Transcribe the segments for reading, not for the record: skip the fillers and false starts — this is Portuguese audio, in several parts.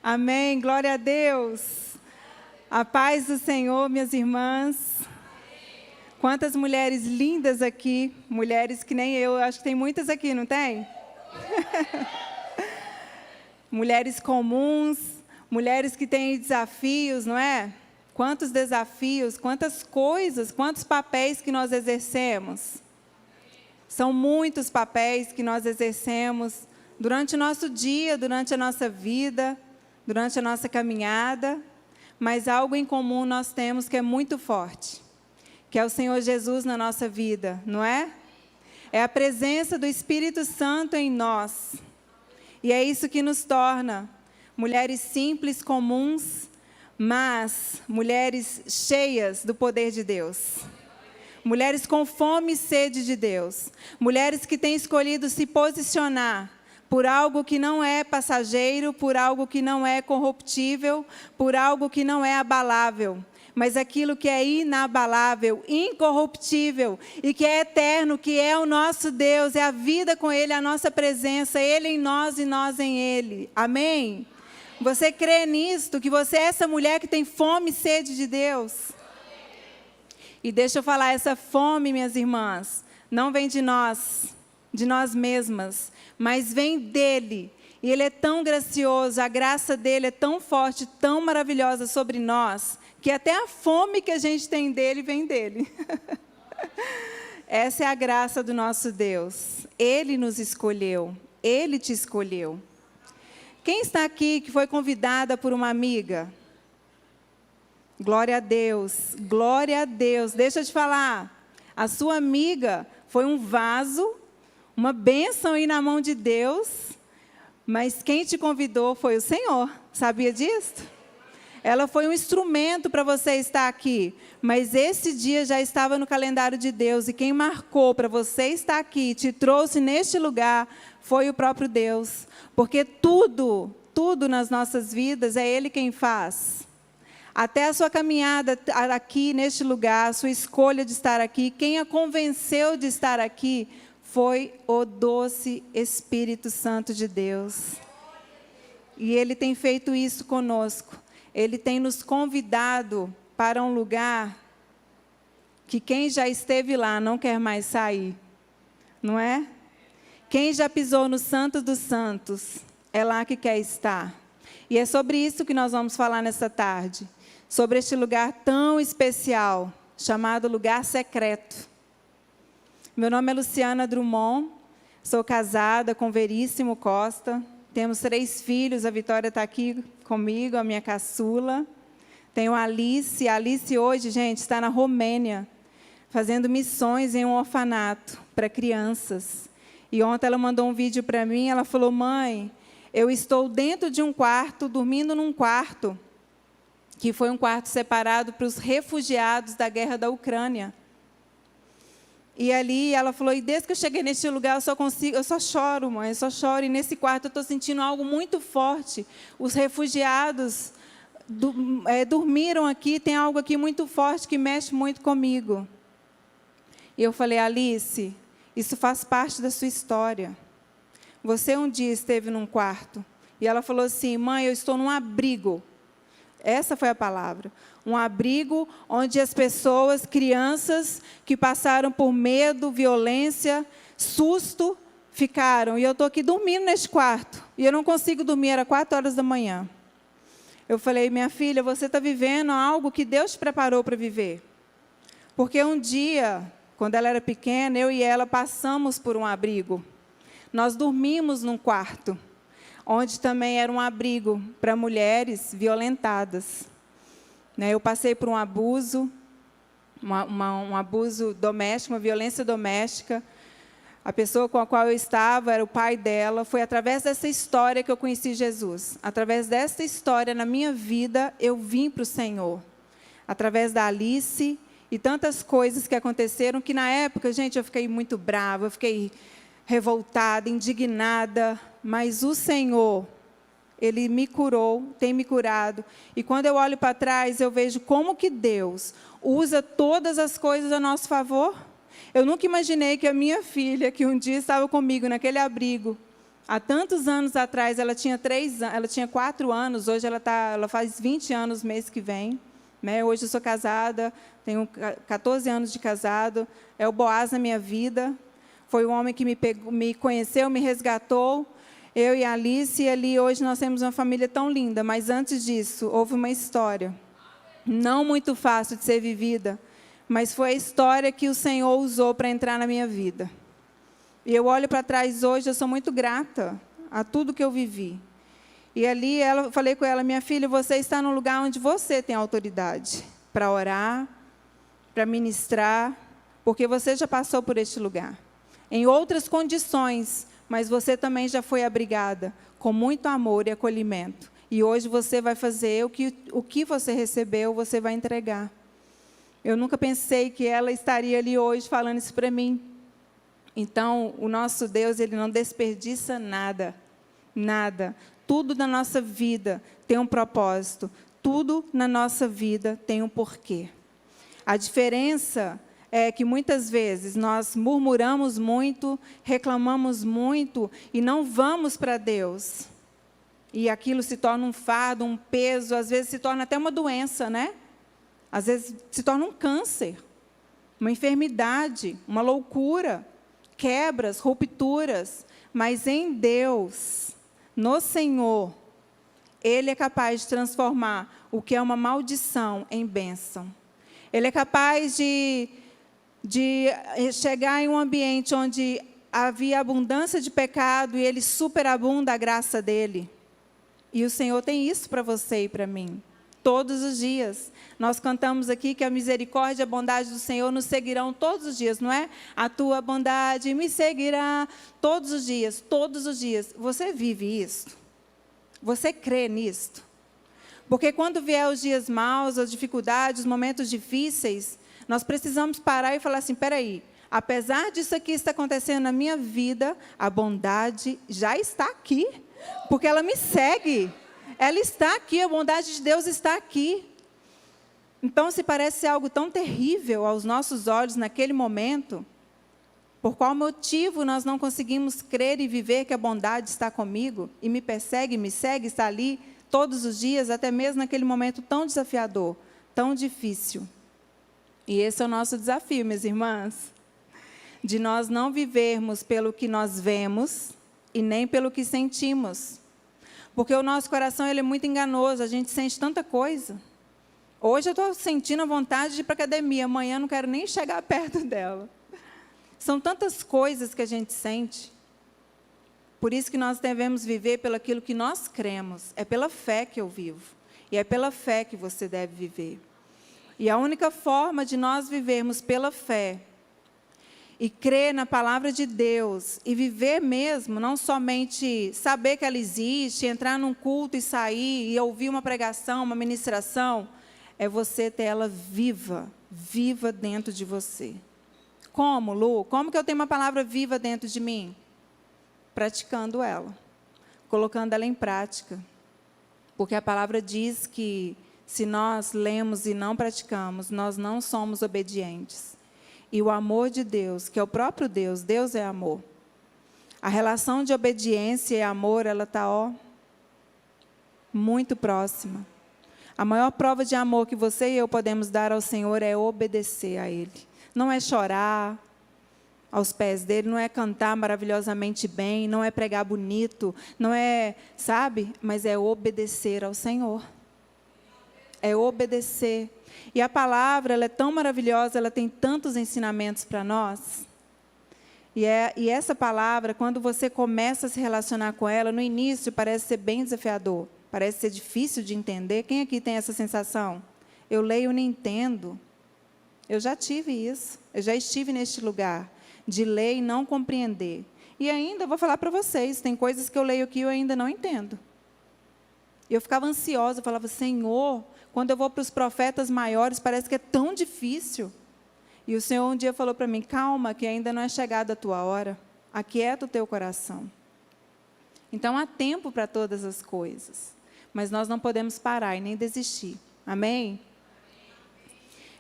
Amém, glória a Deus. A paz do Senhor, minhas irmãs. Quantas mulheres lindas aqui, mulheres que nem eu acho que tem muitas aqui, não tem? Mulheres comuns, mulheres que têm desafios, não é? Quantos desafios, quantas coisas, quantos papéis que nós exercemos. São muitos papéis que nós exercemos durante o nosso dia, durante a nossa vida, durante a nossa caminhada, mas algo em comum nós temos que é muito forte, que é o Senhor Jesus na nossa vida, não é? É a presença do Espírito Santo em nós. E é isso que nos torna mulheres simples, comuns, mas mulheres cheias do poder de Deus. Mulheres com fome e sede de Deus. Mulheres que têm escolhido se posicionar por algo que não é passageiro, por algo que não é corruptível, por algo que não é abalável, mas aquilo que é inabalável, incorruptível e que é eterno, que é o nosso Deus, é a vida com Ele, a nossa presença, Ele em nós e nós em Ele. Amém? Você crê nisto, que você é essa mulher que tem fome e sede de Deus? E deixa eu falar, essa fome, minhas irmãs, não vem de nós mesmas, mas vem dEle. E Ele é tão gracioso, a graça dEle é tão forte, tão maravilhosa sobre nós, que até a fome que a gente tem dEle vem dEle. Essa é a graça do nosso Deus. Ele nos escolheu, Ele te escolheu. Quem está aqui que foi convidada por uma amiga? Glória a Deus, glória a Deus. Deixa eu te falar, a sua amiga foi um vaso, uma bênção aí na mão de Deus, mas quem te convidou foi o Senhor. Sabia disso? Ela foi um instrumento para você estar aqui, mas esse dia já estava no calendário de Deus, e quem marcou para você estar aqui, te trouxe neste lugar, foi o próprio Deus, porque tudo nas nossas vidas é Ele quem faz. Até a sua caminhada aqui neste lugar, a sua escolha de estar aqui, quem a convenceu de estar aqui foi o doce Espírito Santo de Deus. E Ele tem feito isso conosco. Ele tem nos convidado para um lugar que quem já esteve lá não quer mais sair, não é? Quem já pisou no Santo dos Santos, é lá que quer estar. E é sobre isso que nós vamos falar nessa tarde. Sobre este lugar tão especial, chamado lugar secreto. Meu nome é Luciana Drummond, sou casada com Veríssimo Costa, temos 3 filhos, a Vitória está aqui comigo, a minha caçula. Tenho a Alice hoje, gente, está na Romênia, fazendo missões em um orfanato para crianças. E ontem ela mandou um vídeo para mim, ela falou: mãe, eu estou dentro de um quarto, dormindo num quarto, que foi um quarto separado para os refugiados da guerra da Ucrânia. E ali ela falou, e desde que eu cheguei neste lugar, eu só choro, mãe, eu só choro. E nesse quarto eu estou sentindo algo muito forte. Os refugiados dormiram aqui, tem algo aqui muito forte que mexe muito comigo. E eu falei, Alice, isso faz parte da sua história. Você um dia esteve num quarto. E ela falou assim, mãe, eu estou num abrigo. Essa foi a palavra. Um abrigo onde as pessoas, crianças, que passaram por medo, violência, susto, ficaram. E eu estou aqui dormindo neste quarto. E eu não consigo dormir, era 4 horas da manhã. Eu falei, minha filha, você está vivendo algo que Deus te preparou para viver. Porque um dia, quando ela era pequena, eu e ela passamos por um abrigo. Nós dormimos num quarto, onde também era um abrigo para mulheres violentadas. Eu passei por um abuso, um abuso doméstico, uma violência doméstica. A pessoa com a qual eu estava era o pai dela. Foi através dessa história que eu conheci Jesus. Através dessa história na minha vida, eu vim para o Senhor. Através da Alice e tantas coisas que aconteceram, que na época, gente, eu fiquei muito brava, eu fiquei revoltada, indignada, mas o Senhor, Ele me curou, tem me curado. E quando eu olho para trás, eu vejo como que Deus usa todas as coisas a nosso favor. Eu nunca imaginei que a minha filha, que um dia estava comigo naquele abrigo, Há tantos anos atrás, ela tinha 4 anos, hoje ela faz 20 anos mês que vem. Né? Hoje eu sou casada, tenho 14 anos de casado, é o Boaz na minha vida. Foi o homem que me conheceu, me resgatou, eu e a Alice, e ali hoje nós temos uma família tão linda. Mas antes disso, houve uma história, não muito fácil de ser vivida, mas foi a história que o Senhor usou para entrar na minha vida. E eu olho para trás hoje, eu sou muito grata a tudo que eu vivi. E ali eu falei com ela, minha filha, você está num lugar onde você tem autoridade para orar, para ministrar, porque você já passou por este lugar. Em outras condições, mas você também já foi abrigada com muito amor e acolhimento. E hoje você vai fazer o que você recebeu, você vai entregar. Eu nunca pensei que ela estaria ali hoje falando isso para mim. Então, o nosso Deus, Ele não desperdiça nada, nada. Tudo na nossa vida tem um propósito, tudo na nossa vida tem um porquê. A diferença é que muitas vezes nós murmuramos muito, reclamamos muito e não vamos para Deus. E aquilo se torna um fardo, um peso, às vezes se torna até uma doença, né? Às vezes se torna um câncer, uma enfermidade, uma loucura. Quebras, rupturas, mas em Deus, no Senhor, Ele é capaz de transformar o que é uma maldição em bênção. Ele é capaz de chegar em um ambiente onde havia abundância de pecado e Ele superabunda a graça dEle. E o Senhor tem isso para você e para mim. Todos os dias. Nós cantamos aqui que a misericórdia e a bondade do Senhor nos seguirão todos os dias, não é? A tua bondade me seguirá todos os dias, todos os dias. Você vive isto? Você crê nisto? Porque quando vier os dias maus, as dificuldades, os momentos difíceis, nós precisamos parar e falar assim, peraí, apesar disso aqui estar acontecendo na minha vida, a bondade já está aqui, porque ela me segue. Ela está aqui, a bondade de Deus está aqui. Então, se parece algo tão terrível aos nossos olhos naquele momento, por qual motivo nós não conseguimos crer e viver que a bondade está comigo e me persegue, me segue, está ali todos os dias, até mesmo naquele momento tão desafiador, tão difícil? E esse é o nosso desafio, minhas irmãs, de nós não vivermos pelo que nós vemos e nem pelo que sentimos. Porque o nosso coração ele é muito enganoso, a gente sente tanta coisa. Hoje eu estou sentindo a vontade de ir para a academia, amanhã eu não quero nem chegar perto dela. São tantas coisas que a gente sente. Por isso que nós devemos viver pelo aquilo que nós cremos. É pela fé que eu vivo. E é pela fé que você deve viver. E a única forma de nós vivermos pela fé e crer na palavra de Deus, e viver mesmo, não somente saber que ela existe, entrar num culto e sair, e ouvir uma pregação, uma ministração, é você ter ela viva, viva dentro de você. Como, Lu? Como que eu tenho uma palavra viva dentro de mim? Praticando ela, colocando ela em prática. Porque a palavra diz que, se nós lemos e não praticamos, nós não somos obedientes. E o amor de Deus, que é o próprio Deus, Deus é amor. A relação de obediência e amor, ela está, muito próxima. A maior prova de amor que você e eu podemos dar ao Senhor é obedecer a Ele. Não é chorar aos pés dEle, não é cantar maravilhosamente bem, não é pregar bonito, não é, sabe? Mas é obedecer ao Senhor. É obedecer. E a palavra, ela é tão maravilhosa, ela tem tantos ensinamentos para nós. E essa palavra, quando você começa a se relacionar com ela, no início parece ser bem desafiador, parece ser difícil de entender. Quem aqui tem essa sensação? Eu leio e não entendo. Eu já tive isso, eu já estive neste lugar, de ler e não compreender. E ainda, vou falar para vocês, tem coisas que eu leio aqui e eu ainda não entendo. Eu ficava ansiosa, eu falava, Senhor, quando eu vou para os profetas maiores, parece que é tão difícil. E o Senhor um dia falou para mim, calma, que ainda não é chegada a tua hora. Aquieta o teu coração. Então, há tempo para todas as coisas. Mas nós não podemos parar e nem desistir. Amém?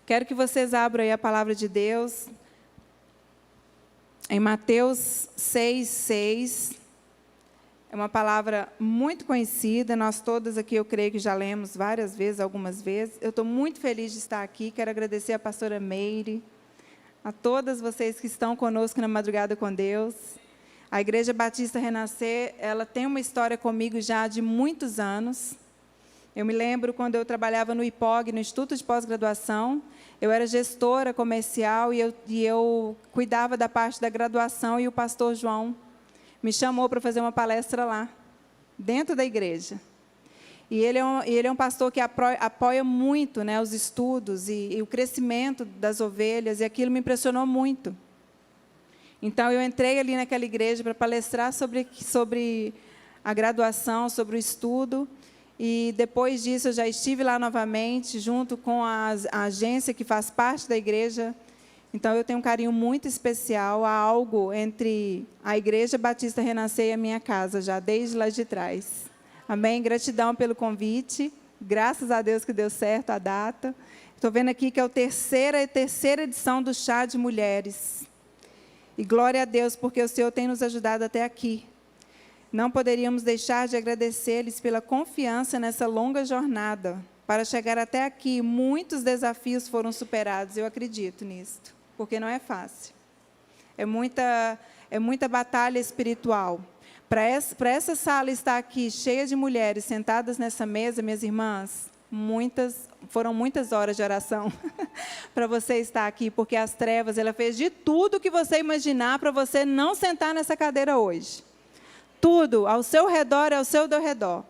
Quero que vocês abram aí a palavra de Deus. Em Mateus 6:6. É uma palavra muito conhecida, nós todas aqui, eu creio que já lemos várias vezes, algumas vezes. Eu estou muito feliz de estar aqui, quero agradecer a pastora Meire, a todas vocês que estão conosco na Madrugada com Deus. A Igreja Batista Renascer, ela tem uma história comigo já de muitos anos. Eu me lembro quando eu trabalhava no IPOG, no Instituto de Pós-Graduação, eu era gestora comercial e eu cuidava da parte da graduação, e o pastor João me chamou para fazer uma palestra lá, dentro da igreja. E ele é um pastor que apoia muito, né, os estudos e o crescimento das ovelhas, e aquilo me impressionou muito. Então, eu entrei ali naquela igreja para palestrar sobre a graduação, sobre o estudo, e depois disso eu já estive lá novamente, junto com a agência que faz parte da igreja. Então, eu tenho um carinho muito especial, há algo entre a Igreja Batista Renascer e a minha casa, já desde lá de trás. Amém? Gratidão pelo convite, graças a Deus que deu certo a data. Estou vendo aqui que é a terceira edição do Chá de Mulheres. E glória a Deus, porque o Senhor tem nos ajudado até aqui. Não poderíamos deixar de agradecer-lhes pela confiança nessa longa jornada. Para chegar até aqui, muitos desafios foram superados, eu acredito nisto, porque não é fácil. É muita batalha espiritual. Para essa sala estar aqui, cheia de mulheres sentadas nessa mesa, minhas irmãs, foram muitas horas de oração para você estar aqui, porque as trevas, ela fez de tudo que você imaginar para você não sentar nessa cadeira hoje. Tudo, ao seu redor e ao seu redor.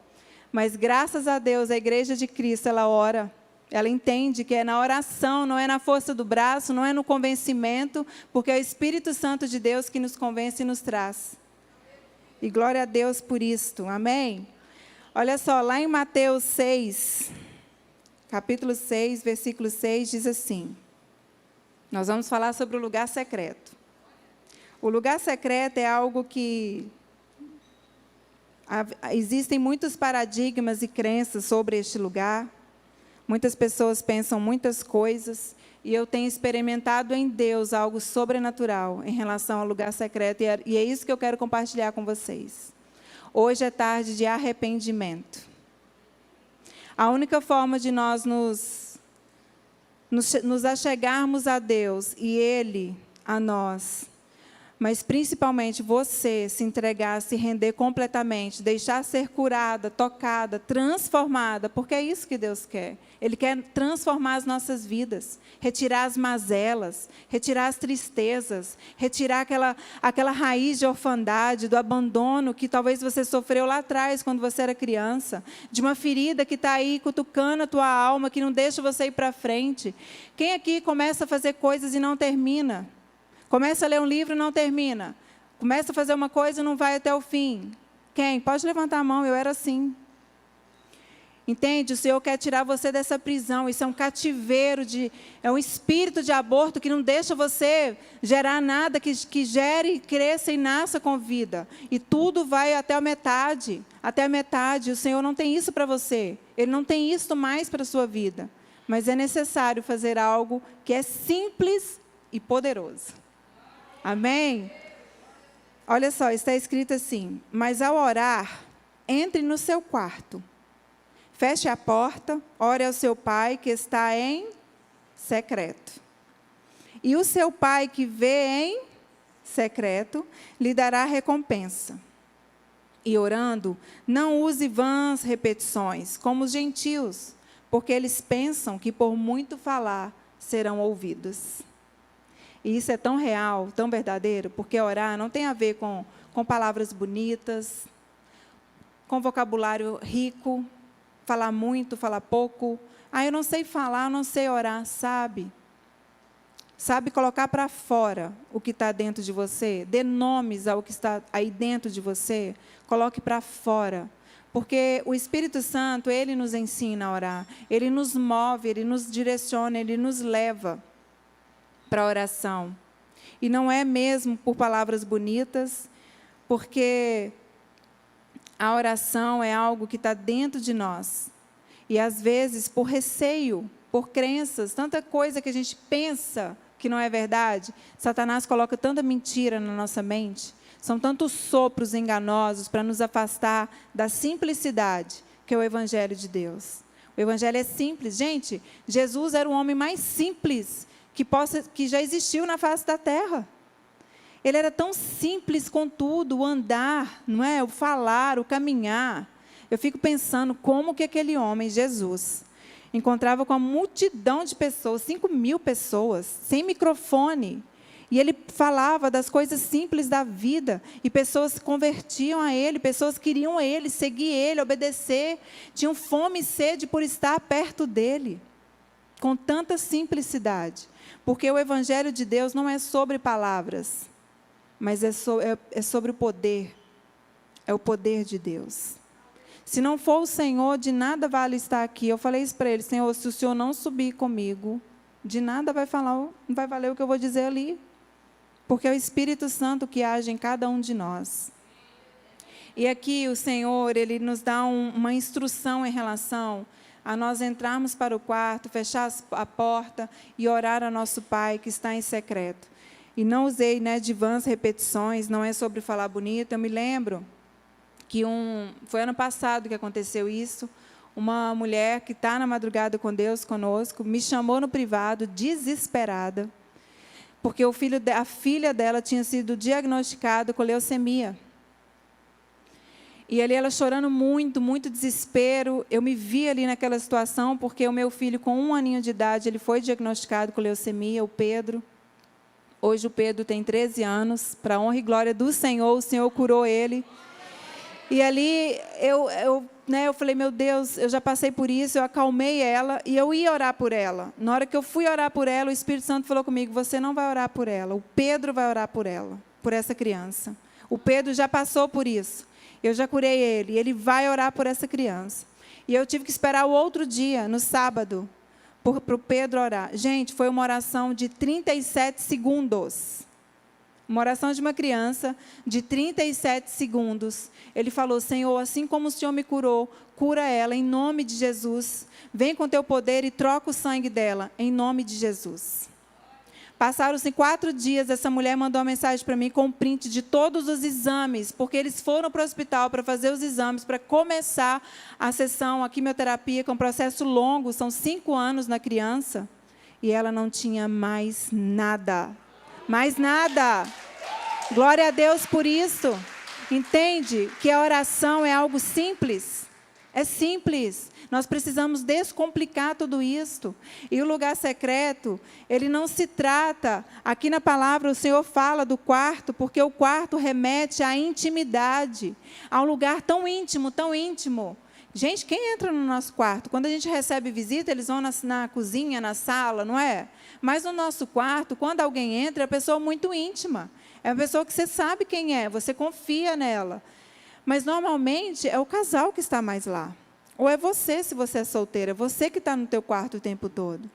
Mas, graças a Deus, a Igreja de Cristo, ela ora. Ela entende que é na oração, não é na força do braço, não é no convencimento, porque é o Espírito Santo de Deus que nos convence e nos traz. E glória a Deus por isto. Amém? Olha só, lá em Mateus 6, capítulo 6, versículo 6, diz assim. Nós vamos falar sobre o lugar secreto. O lugar secreto é algo que... Existem muitos paradigmas e crenças sobre este lugar. Muitas pessoas pensam muitas coisas. E eu tenho experimentado em Deus algo sobrenatural em relação ao lugar secreto. E é isso que eu quero compartilhar com vocês. Hoje é tarde de arrependimento. A única forma de nós nos achegarmos a Deus e Ele a nós, mas principalmente você se entregar, se render completamente, deixar ser curada, tocada, transformada, porque é isso que Deus quer. Ele quer transformar as nossas vidas, retirar as mazelas, retirar as tristezas, retirar aquela raiz de orfandade, do abandono que talvez você sofreu lá atrás, quando você era criança, de uma ferida que está aí cutucando a tua alma, que não deixa você ir para frente. Quem aqui começa a fazer coisas e não termina? Começa a ler um livro e não termina. Começa a fazer uma coisa e não vai até o fim. Quem? Pode levantar a mão, eu era assim. Entende? O Senhor quer tirar você dessa prisão. Isso é um cativeiro, é um espírito de aborto que não deixa você gerar nada, que gere, cresça e nasça com vida. E tudo vai até a metade. Até a metade. O Senhor não tem isso para você. Ele não tem isso mais para a sua vida. Mas é necessário fazer algo que é simples e poderoso. Amém? Olha só, está escrito assim: mas ao orar, entre no seu quarto, feche a porta, ore ao seu pai que está em secreto. E o seu pai que vê em secreto, lhe dará recompensa. E orando, não use vãs repetições, como os gentios, porque eles pensam que por muito falar serão ouvidos. E isso é tão real, tão verdadeiro, porque orar não tem a ver com palavras bonitas, com vocabulário rico, falar muito, falar pouco. Eu não sei falar, eu não sei orar, sabe? Sabe colocar para fora o que está dentro de você? Dê nomes ao que está aí dentro de você. Coloque para fora. Porque o Espírito Santo, Ele nos ensina a orar. Ele nos move, Ele nos direciona, Ele nos leva para a oração. E não é mesmo por palavras bonitas, porque a oração é algo que está dentro de nós. E, às vezes, por receio, por crenças, tanta coisa que a gente pensa que não é verdade, Satanás coloca tanta mentira na nossa mente, São tantos sopros enganosos para nos afastar da simplicidade que é o Evangelho de Deus. O Evangelho é simples. Gente, Jesus era o homem mais simples que já existiu na face da terra. Ele era tão simples com tudo, o andar, não é? O falar, o caminhar. Eu fico pensando como que aquele homem, Jesus, encontrava com uma multidão de pessoas, 5.000 pessoas, sem microfone. E ele falava das coisas simples da vida. E pessoas se convertiam a ele, pessoas queriam ele, seguir ele, obedecer. Tinham fome e sede por estar perto dele. Com tanta simplicidade. Porque o Evangelho de Deus não é sobre palavras, mas é sobre o poder. É o poder de Deus. Se não for o Senhor, de nada vale estar aqui. Eu falei isso para ele: Senhor, se o Senhor não subir comigo, de nada não vai valer o que eu vou dizer ali. Porque é o Espírito Santo que age em cada um de nós. E aqui o Senhor, Ele nos dá uma instrução em relação a nós entrarmos para o quarto, fechar a porta e orar a nosso Pai que está em secreto. E não usei, de vãs repetições, não é sobre falar bonito. Eu me lembro que foi ano passado que aconteceu isso. Uma mulher que está na madrugada com Deus, conosco, me chamou no privado, desesperada, porque a filha dela tinha sido diagnosticada com leucemia. E ali ela chorando muito, muito desespero. Eu me vi ali naquela situação, porque o meu filho, com 1 aninho de idade, ele foi diagnosticado com leucemia, o Pedro. Hoje o Pedro tem 13 anos, para a honra e glória do Senhor, o Senhor curou ele. E ali eu falei, meu Deus, eu já passei por isso, eu acalmei ela e eu ia orar por ela. Na hora que eu fui orar por ela, o Espírito Santo falou comigo: você não vai orar por ela, o Pedro vai orar por ela, por essa criança. O Pedro já passou por isso, eu já curei ele, e ele vai orar por essa criança. E eu tive que esperar o outro dia, no sábado, para o Pedro orar. Gente, foi uma oração de 37 segundos. Uma oração de uma criança de 37 segundos. Ele falou: Senhor, assim como o Senhor me curou, cura ela em nome de Jesus. Vem com teu poder e troca o sangue dela em nome de Jesus. Passaram-se 4 dias, essa mulher mandou uma mensagem para mim com um print de todos os exames, porque eles foram para o hospital para fazer os exames, para começar a sessão, a quimioterapia, que é um processo longo, são 5 anos na criança, e ela não tinha mais nada. Mais nada. Glória a Deus por isso. Entende que a oração é algo simples? É simples. Nós precisamos descomplicar tudo isto. E o lugar secreto, ele não se trata... Aqui na palavra o Senhor fala do quarto, porque o quarto remete à intimidade. A um lugar tão íntimo, tão íntimo. Gente, quem entra no nosso quarto? Quando a gente recebe visita, eles vão na cozinha, na sala, não é? Mas no nosso quarto, quando alguém entra, é uma pessoa muito íntima. É uma pessoa que você sabe quem é, você confia nela. Mas, normalmente, é o casal que está mais lá. Ou é você, se você é solteira, é você que está no teu quarto o tempo todo.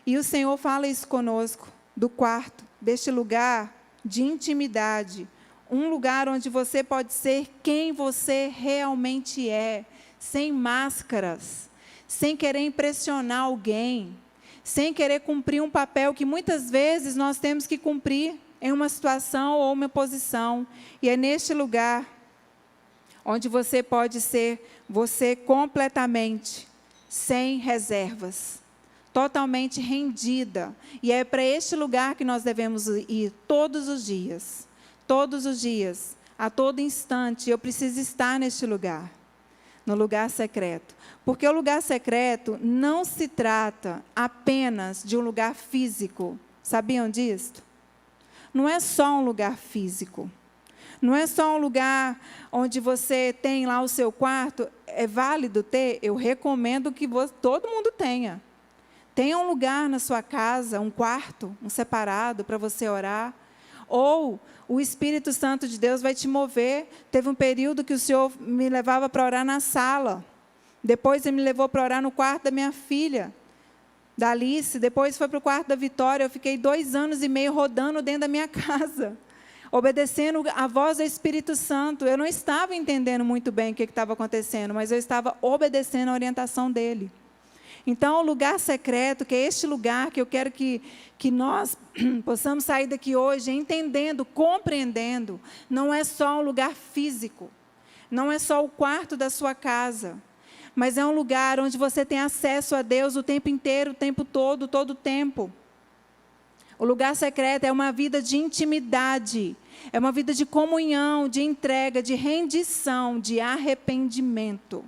E o Senhor fala isso conosco, do quarto, deste lugar de intimidade. Um lugar onde você pode ser quem você realmente é, sem máscaras, sem querer impressionar alguém, sem querer cumprir um papel que muitas vezes nós temos que cumprir em uma situação ou uma posição. E é neste lugar onde você pode ser você completamente, sem reservas, totalmente rendida. E é para este lugar que nós devemos ir todos os dias, a todo instante. Eu preciso estar neste lugar, no lugar secreto. Porque o lugar secreto não se trata apenas de um lugar físico. Sabiam disso? Não é só um lugar físico. Não é só um lugar onde você tem lá o seu quarto. É válido ter? Eu recomendo que todo mundo tenha. Tenha um lugar na sua casa, um quarto, um separado para você orar. Ou o Espírito Santo de Deus vai te mover. Teve um período que o Senhor me levava para orar na sala. Depois ele me levou para orar no quarto da minha filha, da Alice. Depois foi para o quarto da Vitória. Eu fiquei 2 anos e meio rodando dentro da minha casa, obedecendo a voz do Espírito Santo. Eu não estava entendendo muito bem o que estava acontecendo, mas eu estava obedecendo a orientação dele. Então, o lugar secreto, que é este lugar que eu quero que nós possamos sair daqui hoje entendendo, compreendendo, não é só um lugar físico, não é só o quarto da sua casa, mas é um lugar onde você tem acesso a Deus o tempo inteiro, o tempo todo o tempo. O lugar secreto é uma vida de intimidade, é uma vida de comunhão, de entrega, de rendição, de arrependimento.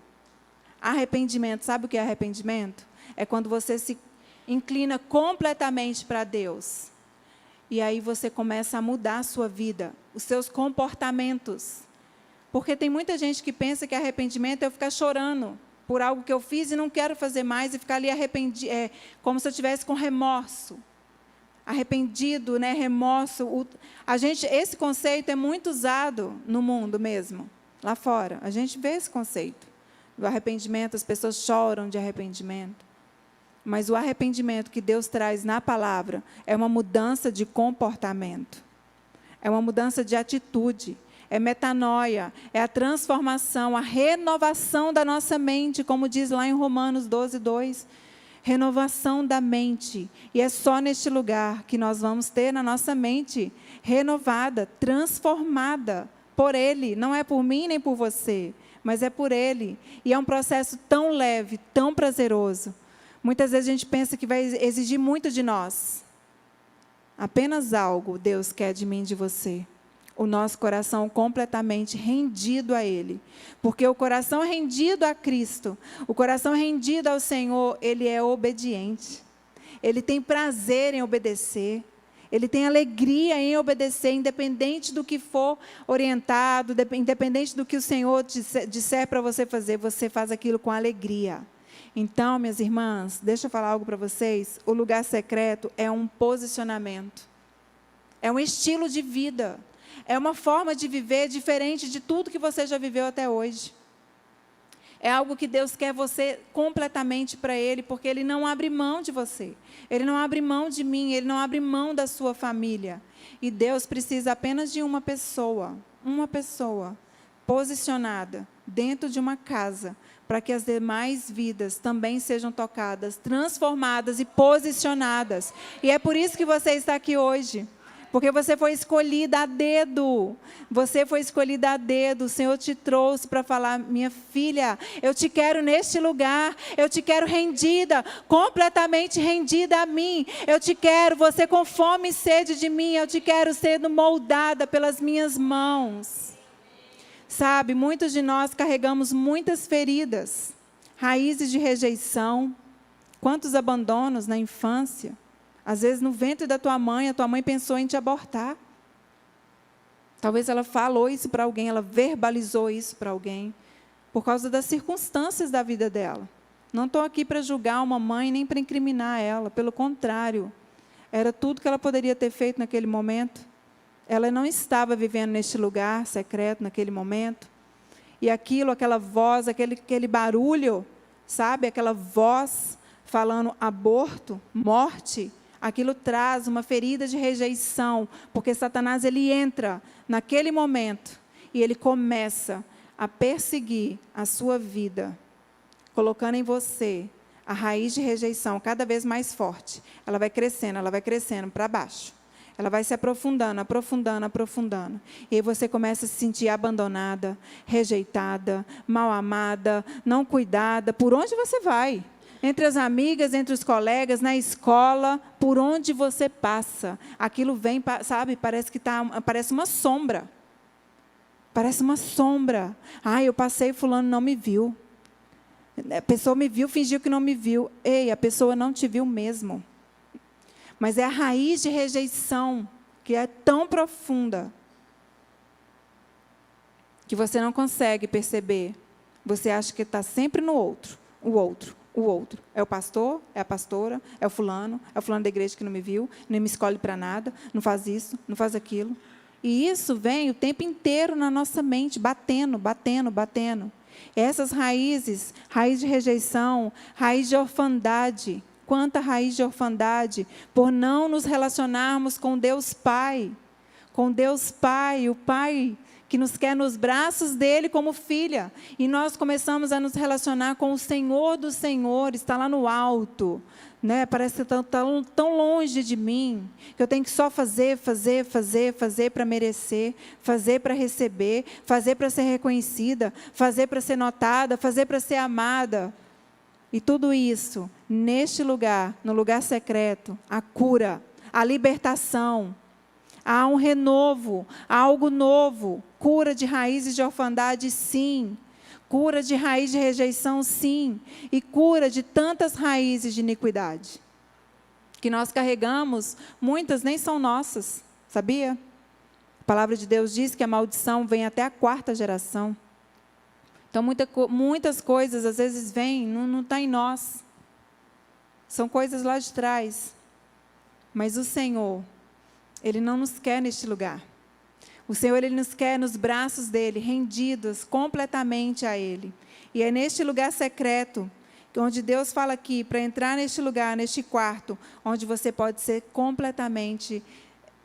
Arrependimento, sabe o que é arrependimento? É quando você se inclina completamente para Deus. E aí você começa a mudar a sua vida, os seus comportamentos. Porque tem muita gente que pensa que arrependimento é eu ficar chorando por algo que eu fiz e não quero fazer mais, e ficar ali arrependido, como se eu estivesse com remorso. Arrependido, né, remorso. Esse conceito é muito usado no mundo mesmo, lá fora. A gente vê esse conceito do arrependimento, as pessoas choram de arrependimento. Mas o arrependimento que Deus traz na palavra é uma mudança de comportamento. É uma mudança de atitude. É metanoia, é a transformação, a renovação da nossa mente, como diz lá em Romanos 12:2. Renovação da mente. E é só neste lugar que nós vamos ter na nossa mente renovada, transformada por Ele. Não é por mim nem por você, mas é por Ele. E é um processo tão leve, tão prazeroso. Muitas vezes a gente pensa que vai exigir muito de nós. Apenas algo Deus quer de mim e de você. O nosso coração completamente rendido a Ele. Porque o coração rendido a Cristo, o coração rendido ao Senhor, ele é obediente. Ele tem prazer em obedecer. Ele tem alegria em obedecer, independente do que for orientado, independente do que o Senhor disser para você fazer, você faz aquilo com alegria. Então, minhas irmãs, deixa eu falar algo para vocês. O lugar secreto é um posicionamento. É um estilo de vida. É uma forma de viver diferente de tudo que você já viveu até hoje. É algo que Deus quer você completamente para Ele, porque Ele não abre mão de você. Ele não abre mão de mim, Ele não abre mão da sua família. E Deus precisa apenas de uma pessoa posicionada dentro de uma casa, para que as demais vidas também sejam tocadas, transformadas e posicionadas. E é por isso que você está aqui hoje. Porque você foi escolhida a dedo. Você foi escolhida a dedo. O Senhor te trouxe para falar: minha filha, eu te quero neste lugar. Eu te quero rendida, completamente rendida a mim. Eu te quero, você com fome e sede de mim. Eu te quero sendo moldada pelas minhas mãos. Sabe, muitos de nós carregamos muitas feridas. Raízes de rejeição. Quantos abandonos na infância. Às vezes, no ventre da tua mãe, a tua mãe pensou em te abortar. Talvez ela falou isso para alguém, ela verbalizou isso para alguém, por causa das circunstâncias da vida dela. Não estou aqui para julgar uma mãe, nem para incriminar ela, pelo contrário. Era tudo que ela poderia ter feito naquele momento. Ela não estava vivendo neste lugar secreto, naquele momento. E aquela voz, aquele barulho, sabe? Aquela voz falando aborto, morte. Aquilo traz uma ferida de rejeição, porque Satanás ele entra naquele momento e ele começa a perseguir a sua vida, colocando em você a raiz de rejeição cada vez mais forte. Ela vai crescendo para baixo. Ela vai se aprofundando, aprofundando, aprofundando. E aí você começa a se sentir abandonada, rejeitada, mal amada, não cuidada. Por onde você vai? Entre as amigas, entre os colegas, na escola, por onde você passa. Aquilo vem, sabe, parece uma sombra. Parece uma sombra. Eu passei, fulano não me viu. A pessoa me viu, fingiu que não me viu. Ei, a pessoa não te viu mesmo. Mas é a raiz de rejeição que é tão profunda que você não consegue perceber. Você acha que está sempre no outro, o outro. O outro. É o pastor, é a pastora, é o fulano da igreja que não me viu, nem me escolhe para nada, não faz isso, não faz aquilo. E isso vem o tempo inteiro na nossa mente, batendo, batendo, batendo. Essas raízes, raiz de rejeição, raiz de orfandade. Quanta raiz de orfandade por não nos relacionarmos com Deus Pai. Com Deus Pai, o Pai que nos quer nos braços dele como filha. E nós começamos a nos relacionar com o Senhor dos Senhores, está lá no alto, né? Parece que está tão longe de mim, que eu tenho que só fazer para merecer, fazer para receber, fazer para ser reconhecida, fazer para ser notada, fazer para ser amada. E tudo isso, neste lugar, no lugar secreto, a cura, a libertação, há um renovo, há algo novo, cura de raízes de orfandade, sim, cura de raiz de rejeição, sim, e cura de tantas raízes de iniquidade, que nós carregamos, muitas nem são nossas, sabia? A palavra de Deus diz que a maldição vem até a 4ª geração. Então, muitas coisas, às vezes, vêm, não está em nós. São coisas lá de trás. Mas o Senhor, Ele não nos quer neste lugar. O Senhor, Ele nos quer nos braços dEle, rendidos completamente a Ele. E é neste lugar secreto, onde Deus fala aqui, para entrar neste lugar, neste quarto, onde você pode ser completamente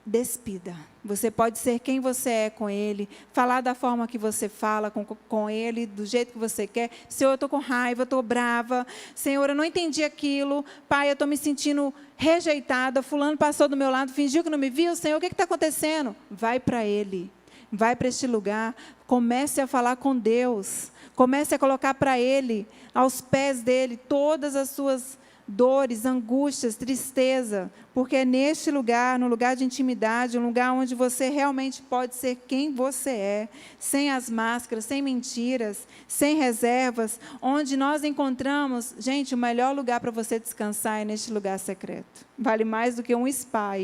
despida. Você pode ser quem você é com Ele, falar da forma que você fala com Ele, do jeito que você quer. Senhor, eu estou com raiva, eu estou brava. Senhor, eu não entendi aquilo. Pai, eu estou me sentindo rejeitada. Fulano passou do meu lado, fingiu que não me viu. Senhor, o que está acontecendo? Vai para Ele. Vai para este lugar. Comece a falar com Deus. Comece a colocar para Ele, aos pés dEle, todas as suas dores, angústias, tristeza, porque é neste lugar, no lugar de intimidade, um lugar onde você realmente pode ser quem você é, sem as máscaras, sem mentiras, sem reservas, onde nós encontramos, gente, o melhor lugar para você descansar é neste lugar secreto. Vale mais do que um spa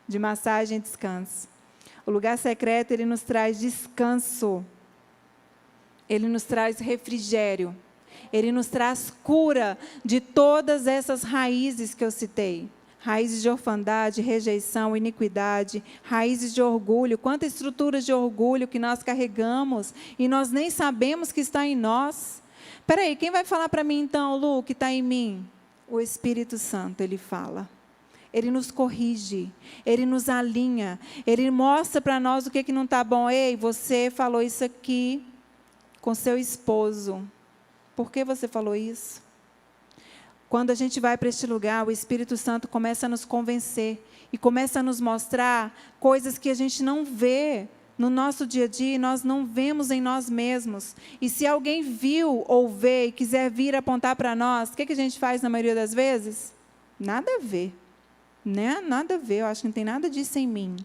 de massagem e descanso. O lugar secreto, ele nos traz descanso, ele nos traz refrigério, Ele nos traz cura de todas essas raízes que eu citei. Raízes de orfandade, rejeição, iniquidade, raízes de orgulho. Quantas estruturas de orgulho que nós carregamos e nós nem sabemos que está em nós. Espera aí, quem vai falar para mim então, Lu, que está em mim? O Espírito Santo, ele fala. Ele nos corrige, ele nos alinha, ele mostra para nós o que não está bom. Ei, você falou isso aqui com seu esposo. Por que você falou isso? Quando a gente vai para este lugar, o Espírito Santo começa a nos convencer e começa a nos mostrar coisas que a gente não vê no nosso dia a dia e nós não vemos em nós mesmos. E se alguém viu ou vê e quiser vir apontar para nós, o que a gente faz na maioria das vezes? Nada a ver. Né? Nada a ver, eu acho que não tem nada disso em mim.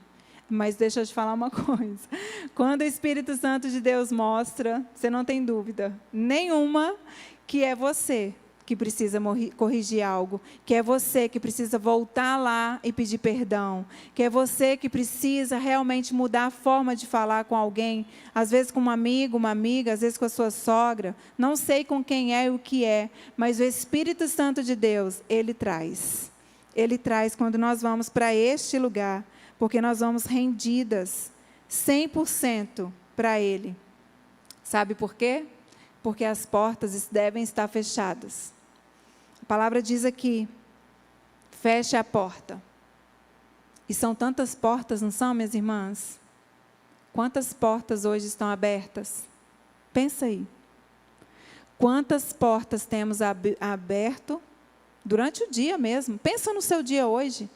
Mas deixa eu te falar uma coisa. Quando o Espírito Santo de Deus mostra, você não tem dúvida nenhuma que é você que precisa corrigir algo, que é você que precisa voltar lá e pedir perdão, que é você que precisa realmente mudar a forma de falar com alguém, às vezes com um amigo, uma amiga, às vezes com a sua sogra, não sei com quem é e o que é, mas o Espírito Santo de Deus, Ele traz. Ele traz quando nós vamos para este lugar, porque nós vamos rendidas 100% para Ele. Sabe por quê? Porque as portas devem estar fechadas. A palavra diz aqui, feche a porta. E são tantas portas, não são, minhas irmãs? Quantas portas hoje estão abertas? Pensa aí. Quantas portas temos aberto durante o dia mesmo? Pensa no seu dia hoje.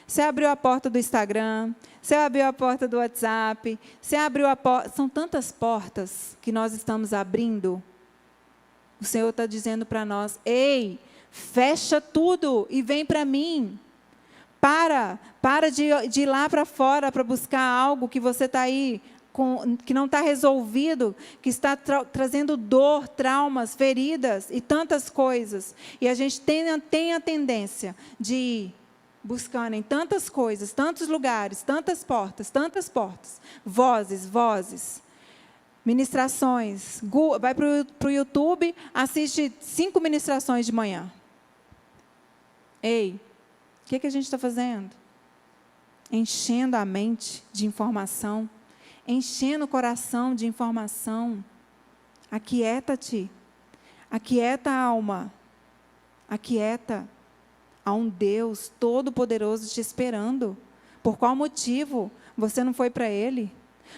Você abriu a porta do Instagram, você abriu a porta do WhatsApp, você abriu a porta... São tantas portas que nós estamos abrindo. O Senhor está dizendo para nós, ei, fecha tudo e vem para mim. Para de ir lá para fora para buscar algo que você está aí, que não está resolvido, que está trazendo dor, traumas, feridas e tantas coisas. E a gente tem a tendência de ir buscando em tantas coisas, tantos lugares, tantas portas, vozes, ministrações, vai para o YouTube, assiste 5 ministrações de manhã. Ei, o que a gente está fazendo? Enchendo a mente de informação, enchendo o coração de informação. Aquieta-te, aquieta a alma, aquieta. Há um Deus todo-poderoso te esperando. Por qual motivo você não foi para Ele?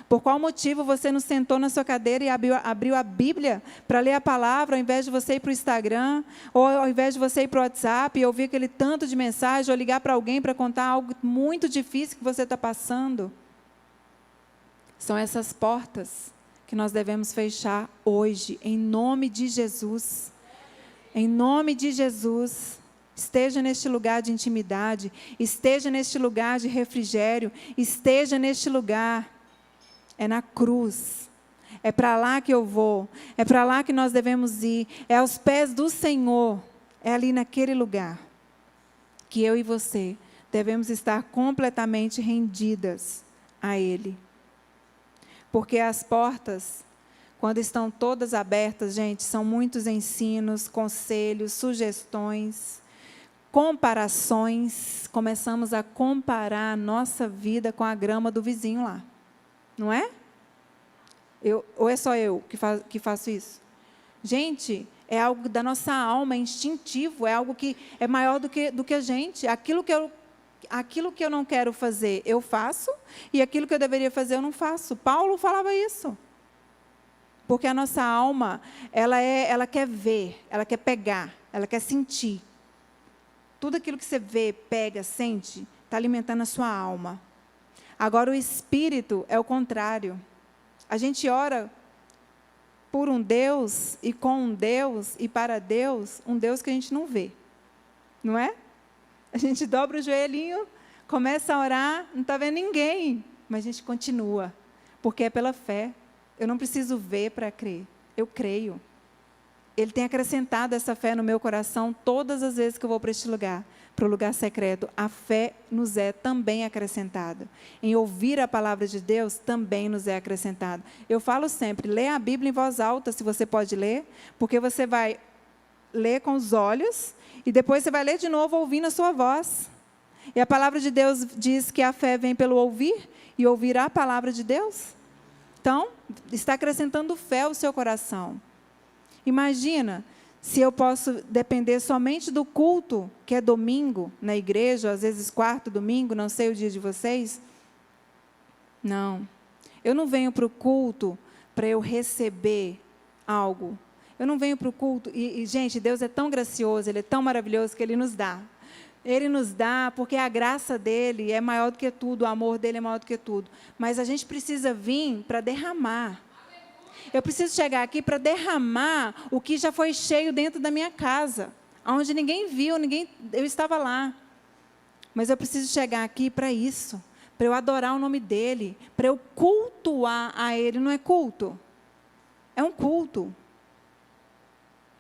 Por qual motivo você não sentou na sua cadeira e abriu a Bíblia para ler a palavra, ao invés de você ir para o Instagram, ou ao invés de você ir para o WhatsApp e ouvir aquele tanto de mensagem, ou ligar para alguém para contar algo muito difícil que você está passando? São essas portas que nós devemos fechar hoje, em nome de Jesus. Em nome de Jesus. Esteja neste lugar de intimidade, esteja neste lugar de refrigério, esteja neste lugar. É na cruz, é para lá que eu vou, é para lá que nós devemos ir, é aos pés do Senhor, é ali naquele lugar que eu e você devemos estar completamente rendidas a Ele. Porque as portas, quando estão todas abertas, gente, são muitos ensinos, conselhos, sugestões, comparações. Começamos a comparar a nossa vida com a grama do vizinho lá. Não é? Ou é só eu que faço isso? Gente, é algo da nossa alma, é instintivo, é algo que é maior do que a gente. Aquilo que eu não quero fazer, eu faço, e aquilo que eu deveria fazer, eu não faço. Paulo falava isso. Porque a nossa alma, ela quer ver, ela quer pegar, ela quer sentir. Tudo aquilo que você vê, pega, sente, está alimentando a sua alma. Agora, o espírito é o contrário. A gente ora por um Deus, e com um Deus, e para Deus, um Deus que a gente não vê. Não é? A gente dobra o joelhinho, começa a orar, não está vendo ninguém, mas a gente continua, porque é pela fé. Eu não preciso ver para crer, eu creio. Ele tem acrescentado essa fé no meu coração todas as vezes que eu vou para este lugar, para o lugar secreto. A fé nos é também acrescentada. Em ouvir a palavra de Deus, também nos é acrescentada. Eu falo sempre, lê a Bíblia em voz alta, se você pode ler, porque você vai ler com os olhos, e depois você vai ler de novo ouvindo a sua voz. E a palavra de Deus diz que a fé vem pelo ouvir, e ouvir a palavra de Deus. Então, está acrescentando fé ao seu coração. Imagina se eu posso depender somente do culto, que é domingo, na igreja, às vezes quarto domingo, não sei o dia de vocês. Não. Eu não venho para o culto para eu receber algo. Eu não venho para o culto, gente, Deus é tão gracioso, Ele é tão maravilhoso que Ele nos dá. Ele nos dá porque a graça dEle é maior do que tudo, o amor dEle é maior do que tudo. Mas a gente precisa vir para derramar. Eu preciso chegar aqui para derramar o que já foi cheio dentro da minha casa, onde ninguém viu, eu estava lá. Mas eu preciso chegar aqui para isso, para eu adorar o nome dEle, para eu cultuar a Ele. Não é culto? É um culto.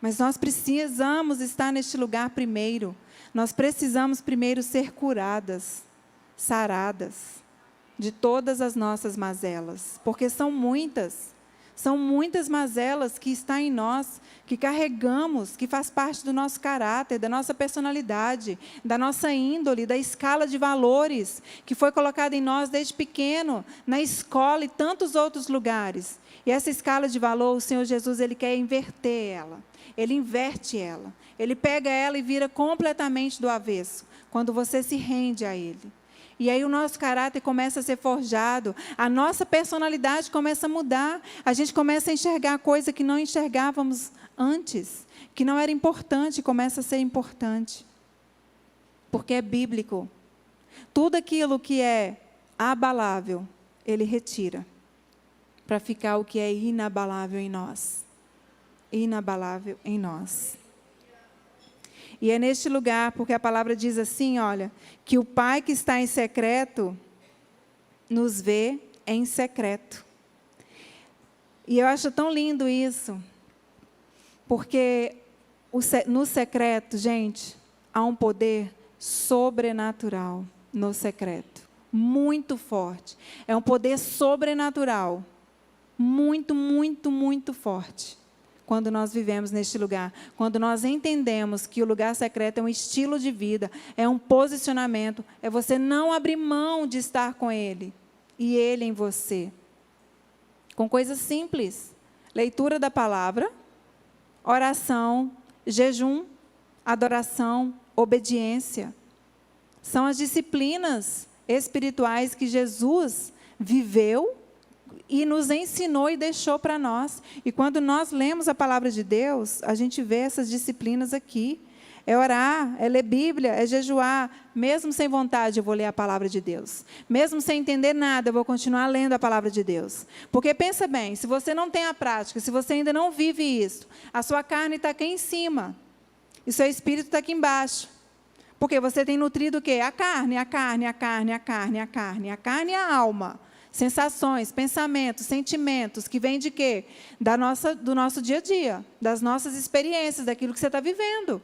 Mas nós precisamos estar neste lugar primeiro. Nós precisamos primeiro ser curadas, saradas, de todas as nossas mazelas, porque são muitas mazelas que estão em nós, que carregamos, que faz parte do nosso caráter, da nossa personalidade, da nossa índole, da escala de valores, que foi colocada em nós desde pequeno, na escola e tantos outros lugares. E essa escala de valor, o Senhor Jesus, Ele quer inverter ela. Ele inverte ela. Ele pega ela e vira completamente do avesso, quando você se rende a Ele. E aí o nosso caráter começa a ser forjado, a nossa personalidade começa a mudar, a gente começa a enxergar coisa que não enxergávamos antes, que não era importante, começa a ser importante. Porque é bíblico. Tudo aquilo que é abalável, Ele retira, para ficar o que é inabalável em nós. Inabalável em nós. E é neste lugar, porque a palavra diz assim, olha, que o Pai que está em secreto, nos vê em secreto. E eu acho tão lindo isso, porque no secreto, gente, há um poder sobrenatural no secreto, muito forte. É um poder sobrenatural, muito, muito, muito forte. Quando nós vivemos neste lugar, quando nós entendemos que o lugar secreto é um estilo de vida, é um posicionamento, é você não abrir mão de estar com Ele, e Ele em você. Com coisas simples, leitura da palavra, oração, jejum, adoração, obediência. São as disciplinas espirituais que Jesus viveu, e nos ensinou e deixou para nós. E quando nós lemos a palavra de Deus, a gente vê essas disciplinas aqui. É orar, é ler Bíblia, é jejuar. Mesmo sem vontade, eu vou ler a palavra de Deus. Mesmo sem entender nada, eu vou continuar lendo a palavra de Deus. Porque pensa bem, se você não tem a prática, se você ainda não vive isso, a sua carne está aqui em cima e seu espírito está aqui embaixo. Porque você tem nutrido o quê? A carne, a carne, a carne, a carne, a carne. A carne e a alma. Sensações, pensamentos, sentimentos, que vêm de quê? Do nosso dia a dia, das nossas experiências, daquilo que você está vivendo.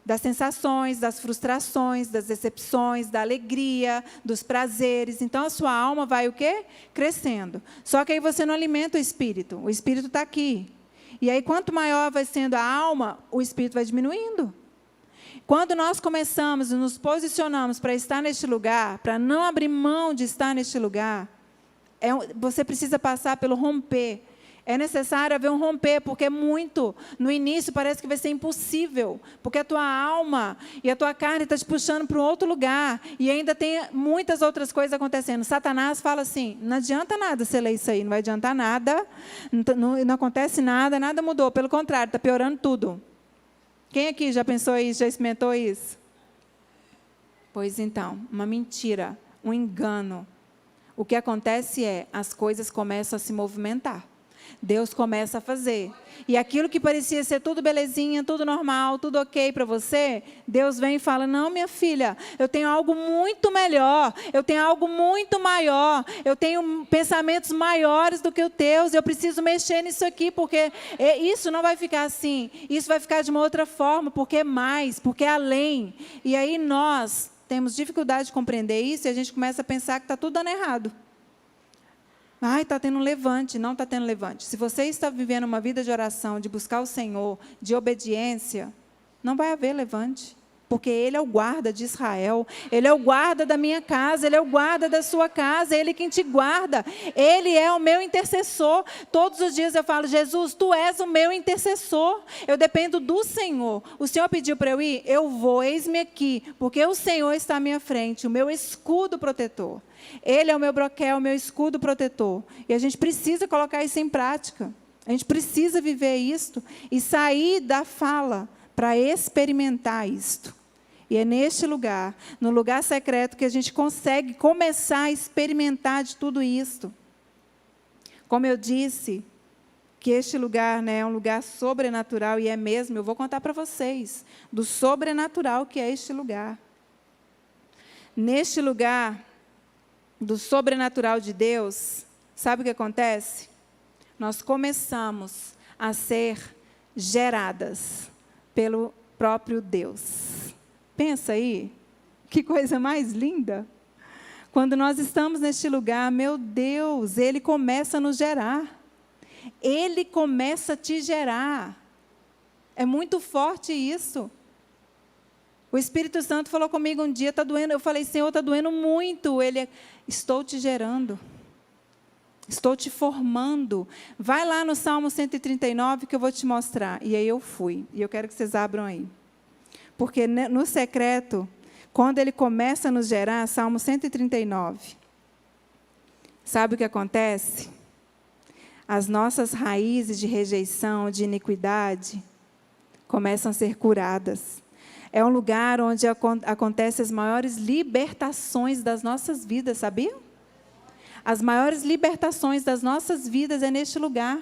Das sensações, das frustrações, das decepções, da alegria, dos prazeres. Então, a sua alma vai o quê? Crescendo. Só que aí você não alimenta o espírito está aqui. E aí, quanto maior vai sendo a alma, o espírito vai diminuindo. Quando nós começamos e nos posicionamos para estar neste lugar, para não abrir mão de estar neste lugar, você precisa passar pelo romper. É necessário haver um romper, porque no início parece que vai ser impossível, porque a tua alma e a tua carne estão te puxando para um outro lugar, e ainda tem muitas outras coisas acontecendo. Satanás fala assim, não adianta nada você ler isso aí, não vai adiantar nada, não acontece nada, nada mudou, pelo contrário, está piorando tudo. Quem aqui já pensou isso, já experimentou isso? Pois então, uma mentira, um engano. O que acontece é, as coisas começam a se movimentar. Deus começa a fazer. E aquilo que parecia ser tudo belezinha, tudo normal, tudo ok para você, Deus vem e fala, não, minha filha, eu tenho algo muito melhor, eu tenho algo muito maior, eu tenho pensamentos maiores do que os teus, eu preciso mexer nisso aqui, porque isso não vai ficar assim, isso vai ficar de uma outra forma, porque é mais, porque é além. E aí nós temos dificuldade de compreender isso, e a gente começa a pensar que está tudo dando errado. Ai, está tendo um levante. Não está tendo levante. Se você está vivendo uma vida de oração, de buscar o Senhor, de obediência, não vai haver levante. Porque Ele é o guarda de Israel. Ele é o guarda da minha casa. Ele é o guarda da sua casa. Ele é quem te guarda. Ele é o meu intercessor. Todos os dias eu falo, Jesus, Tu és o meu intercessor. Eu dependo do Senhor. O Senhor pediu para eu ir? Eu vou, eis-me aqui. Porque o Senhor está à minha frente, o meu escudo protetor. Ele é o meu broquel, o meu escudo protetor. E a gente precisa colocar isso em prática. A gente precisa viver isto e sair da fala para experimentar isto. E é neste lugar, no lugar secreto, que a gente consegue começar a experimentar de tudo isto. Como eu disse, que este lugar, né, é um lugar sobrenatural, e é mesmo, eu vou contar para vocês, do sobrenatural que é este lugar. Neste lugar do sobrenatural de Deus, sabe o que acontece? Nós começamos a ser geradas pelo próprio Deus. Pensa aí, que coisa mais linda. Quando nós estamos neste lugar, meu Deus, Ele começa a nos gerar. Ele começa a te gerar. É muito forte isso. O Espírito Santo falou comigo um dia, está doendo. Eu falei, Senhor, está doendo muito. Ele, estou te gerando. Estou te formando. Vai lá no Salmo 139 que eu vou te mostrar. E aí eu fui. E eu quero que vocês abram aí. Porque no secreto, quando Ele começa a nos gerar, Salmo 139. Sabe o que acontece? As nossas raízes de rejeição, de iniquidade, começam a ser curadas. É um lugar onde acontecem as maiores libertações das nossas vidas, sabia? As maiores libertações das nossas vidas é neste lugar.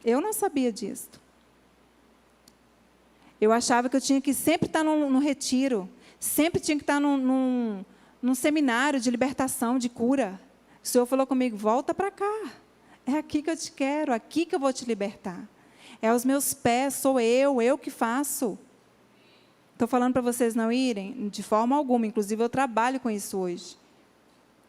Eu não sabia disso. Eu achava que eu tinha que sempre estar no retiro, sempre tinha que estar num seminário de libertação, de cura. O Senhor falou comigo, volta para cá. É aqui que eu te quero, aqui que eu vou te libertar. É aos meus pés, sou eu que faço. Estou falando para vocês não irem? De forma alguma, inclusive eu trabalho com isso hoje.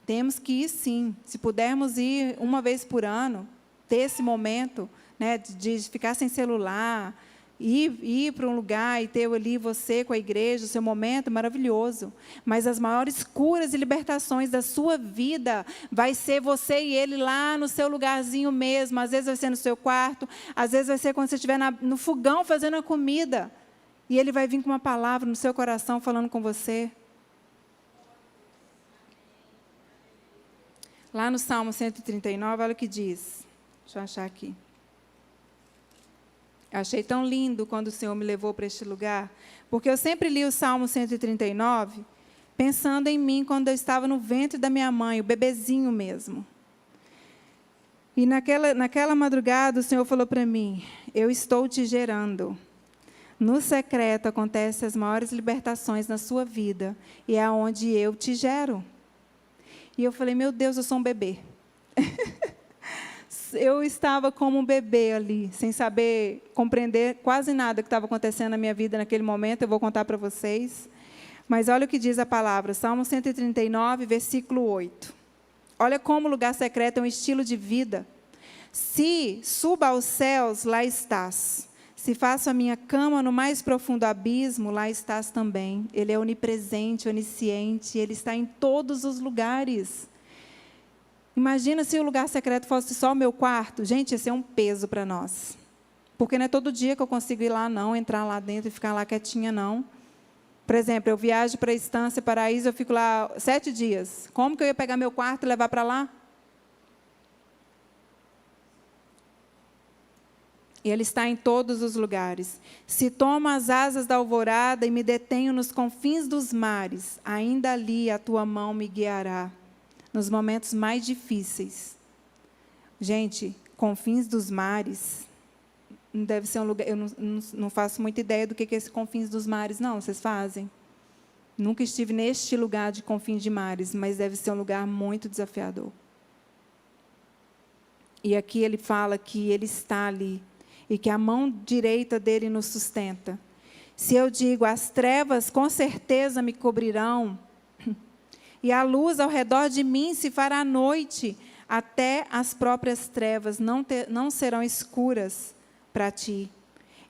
Temos que ir sim, se pudermos ir uma vez por ano, ter esse momento, né, de ficar sem celular, ir para um lugar e ter ali você com a igreja, o seu momento maravilhoso. Mas as maiores curas e libertações da sua vida vai ser você e Ele lá no seu lugarzinho mesmo. Às vezes vai ser no seu quarto, às vezes vai ser quando você estiver no fogão fazendo a comida. E Ele vai vir com uma palavra no seu coração falando com você. Lá no Salmo 139, olha o que diz. Deixa eu achar aqui. Eu achei tão lindo quando o Senhor me levou para este lugar, porque eu sempre li o Salmo 139, pensando em mim quando eu estava no ventre da minha mãe, o bebezinho mesmo. E naquela madrugada, o Senhor falou para mim, eu estou te gerando. No secreto acontecem as maiores libertações na sua vida, e é onde eu te gero. E eu falei, meu Deus, eu sou um bebê. Eu estava como um bebê ali, sem saber compreender quase nada que estava acontecendo na minha vida naquele momento, eu vou contar para vocês. Mas olha o que diz a palavra, Salmo 139, versículo 8. Olha como o lugar secreto é um estilo de vida. Se suba aos céus, lá estás. Se faço a minha cama no mais profundo abismo, lá estás também. Ele é onipresente, onisciente, Ele está em todos os lugares. Imagina se o lugar secreto fosse só o meu quarto. Gente, ia ser um peso para nós. Porque não é todo dia que eu consigo ir lá, não, entrar lá dentro e ficar lá quietinha, não. Por exemplo, eu viajo para a Estância Paraíso, eu fico lá 7 dias. Como que eu ia pegar meu quarto e levar para lá? E Ele está em todos os lugares. Se tomo as asas da alvorada e me detenho nos confins dos mares, ainda ali a tua mão me guiará, nos momentos mais difíceis. Gente, confins dos mares, não deve ser um lugar, eu não faço muita ideia do que é esse confins dos mares, não, vocês fazem? Nunca estive neste lugar de confins de mares, mas deve ser um lugar muito desafiador. E aqui ele fala que Ele está ali, e que a mão direita dele nos sustenta. Se eu digo, as trevas com certeza me cobrirão, e a luz ao redor de mim se fará noite, até as próprias trevas não serão escuras para ti.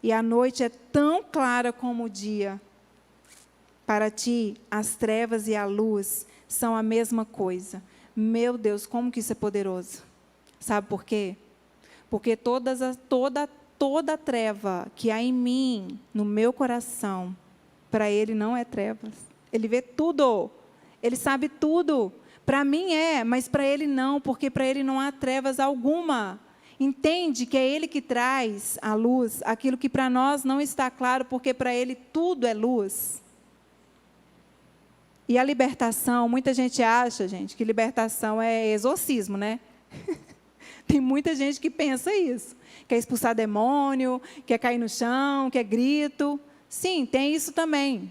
E a noite é tão clara como o dia. Para ti, as trevas e a luz são a mesma coisa. Meu Deus, como que isso é poderoso. Sabe por quê? Porque toda treva que há em mim, no meu coração, para Ele não é trevas. Ele vê tudo. Ele sabe tudo. Para mim é, mas para Ele não, porque para Ele não há trevas alguma. Entende que é Ele que traz à luz aquilo que para nós não está claro, porque para Ele tudo é luz. E a libertação, muita gente acha, gente, que libertação é exorcismo, né? Tem muita gente que pensa isso. Quer expulsar demônio, quer cair no chão, quer grito. Sim, tem isso também.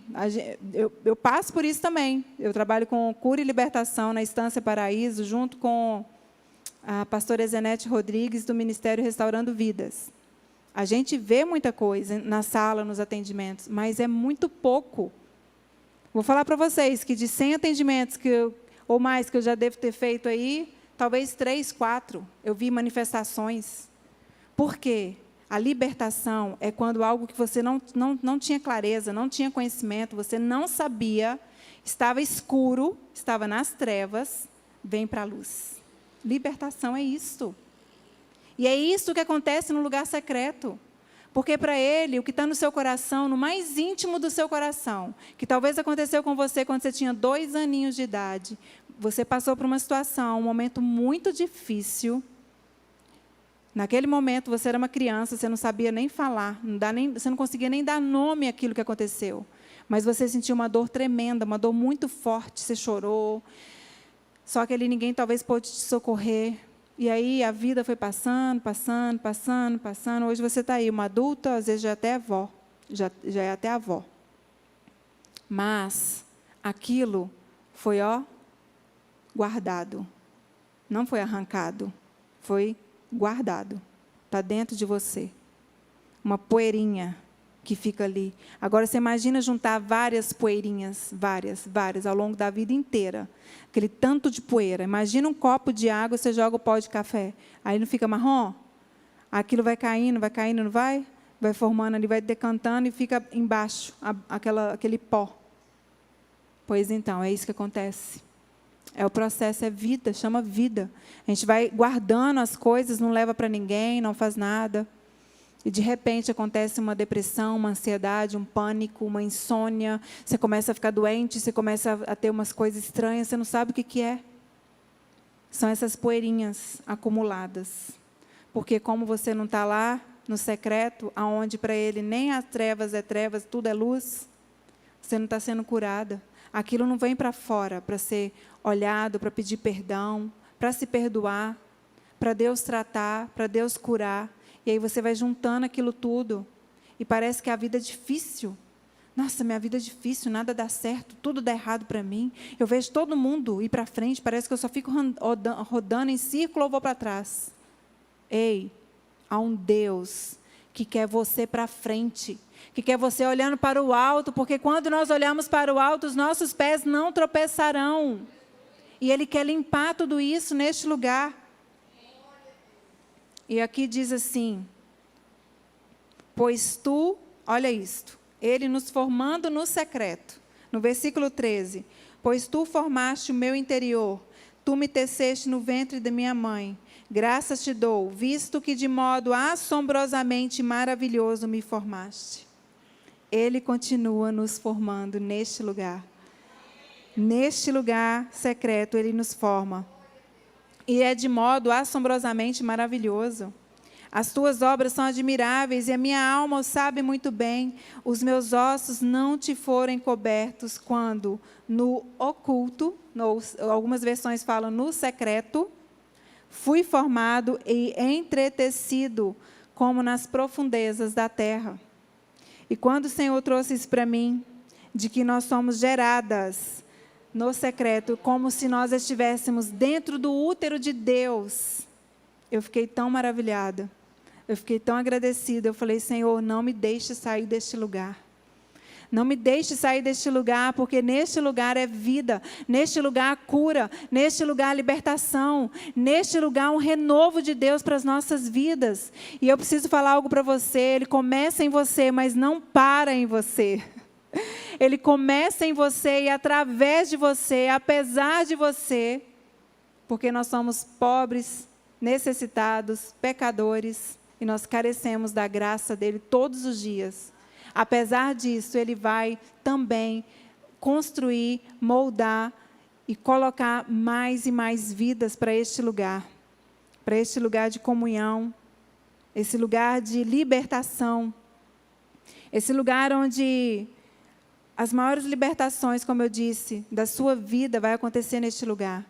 Eu passo por isso também. Eu trabalho com cura e libertação na Estância Paraíso, junto com a pastora Zenete Rodrigues, do Ministério Restaurando Vidas. A gente vê muita coisa na sala, nos atendimentos, mas é muito pouco. Vou falar para vocês que de 100 atendimentos ou mais que eu já devo ter feito aí, talvez 3, 4, eu vi manifestações. Por quê? A libertação é quando algo que você não tinha clareza, não tinha conhecimento, você não sabia, estava escuro, estava nas trevas, vem para a luz. Libertação é isto. E é isso que acontece no lugar secreto. Porque para Ele, o que está no seu coração, no mais íntimo do seu coração, que talvez aconteceu com você quando você tinha 2 aninhos de idade, você passou por uma situação, um momento muito difícil. Naquele momento, você era uma criança, você não sabia nem falar, você não conseguia nem dar nome àquilo que aconteceu. Mas você sentiu uma dor tremenda, uma dor muito forte, você chorou. Só que ali ninguém talvez pôde te socorrer. E aí a vida foi passando. Hoje você está aí, uma adulta, às vezes já até avó. Já é até avó. Mas aquilo foi, guardado. Não foi arrancado, foi guardado. Está dentro de você. Uma poeirinha que fica ali. Agora, você imagina juntar várias poeirinhas, várias, ao longo da vida inteira. Aquele tanto de poeira. Imagina um copo de água, você joga o pó de café. Aí não fica marrom? Aquilo vai caindo, não vai? Vai formando ali, vai decantando e fica embaixo, aquele pó. Pois então, é isso que acontece. É o processo, é vida, chama vida. A gente vai guardando as coisas, não leva para ninguém, não faz nada. E, de repente, acontece uma depressão, uma ansiedade, um pânico, uma insônia. Você começa a ficar doente, você começa a ter umas coisas estranhas, você não sabe o que é. São essas poeirinhas acumuladas. Porque como você não está lá no secreto, aonde para Ele nem as trevas é trevas, tudo é luz, você não está sendo curada. Aquilo não vem para fora para ser olhado, para pedir perdão, para se perdoar, para Deus tratar, para Deus curar. E aí você vai juntando aquilo tudo. E parece que a vida é difícil. Nossa, minha vida é difícil, nada dá certo, tudo dá errado para mim. Eu vejo todo mundo ir para frente, parece que eu só fico rodando em círculo ou vou para trás. Ei, há um Deus que quer você para frente, que quer você olhando para o alto, porque quando nós olhamos para o alto, os nossos pés não tropeçarão. E Ele quer limpar tudo isso neste lugar. E aqui diz assim, pois tu, olha isto, Ele nos formando no secreto, no versículo 13, pois tu formaste o meu interior, tu me teceste no ventre da minha mãe, graças te dou, visto que de modo assombrosamente maravilhoso me formaste. Ele continua nos formando neste lugar. Neste lugar secreto, Ele nos forma. E é de modo assombrosamente maravilhoso. As tuas obras são admiráveis e a minha alma o sabe muito bem. Os meus ossos não te foram cobertos quando no oculto, algumas versões falam no secreto, fui formado e entretecido como nas profundezas da terra. E quando o Senhor trouxe isso para mim, de que nós somos geradas no secreto, como se nós estivéssemos dentro do útero de Deus, eu fiquei tão maravilhada, eu fiquei tão agradecida. Eu falei, Senhor, não me deixe sair deste lugar. Não me deixe sair deste lugar, porque neste lugar é vida, neste lugar cura, neste lugar libertação, neste lugar um renovo de Deus para as nossas vidas. E eu preciso falar algo para você, Ele começa em você, mas não para em você. Ele começa em você e através de você, apesar de você, porque nós somos pobres, necessitados, pecadores, e nós carecemos da graça dEle todos os dias. Apesar disso, Ele vai também construir, moldar e colocar mais e mais vidas para este lugar de comunhão, esse lugar de libertação, esse lugar onde as maiores libertações, como eu disse, da sua vida vai acontecer neste lugar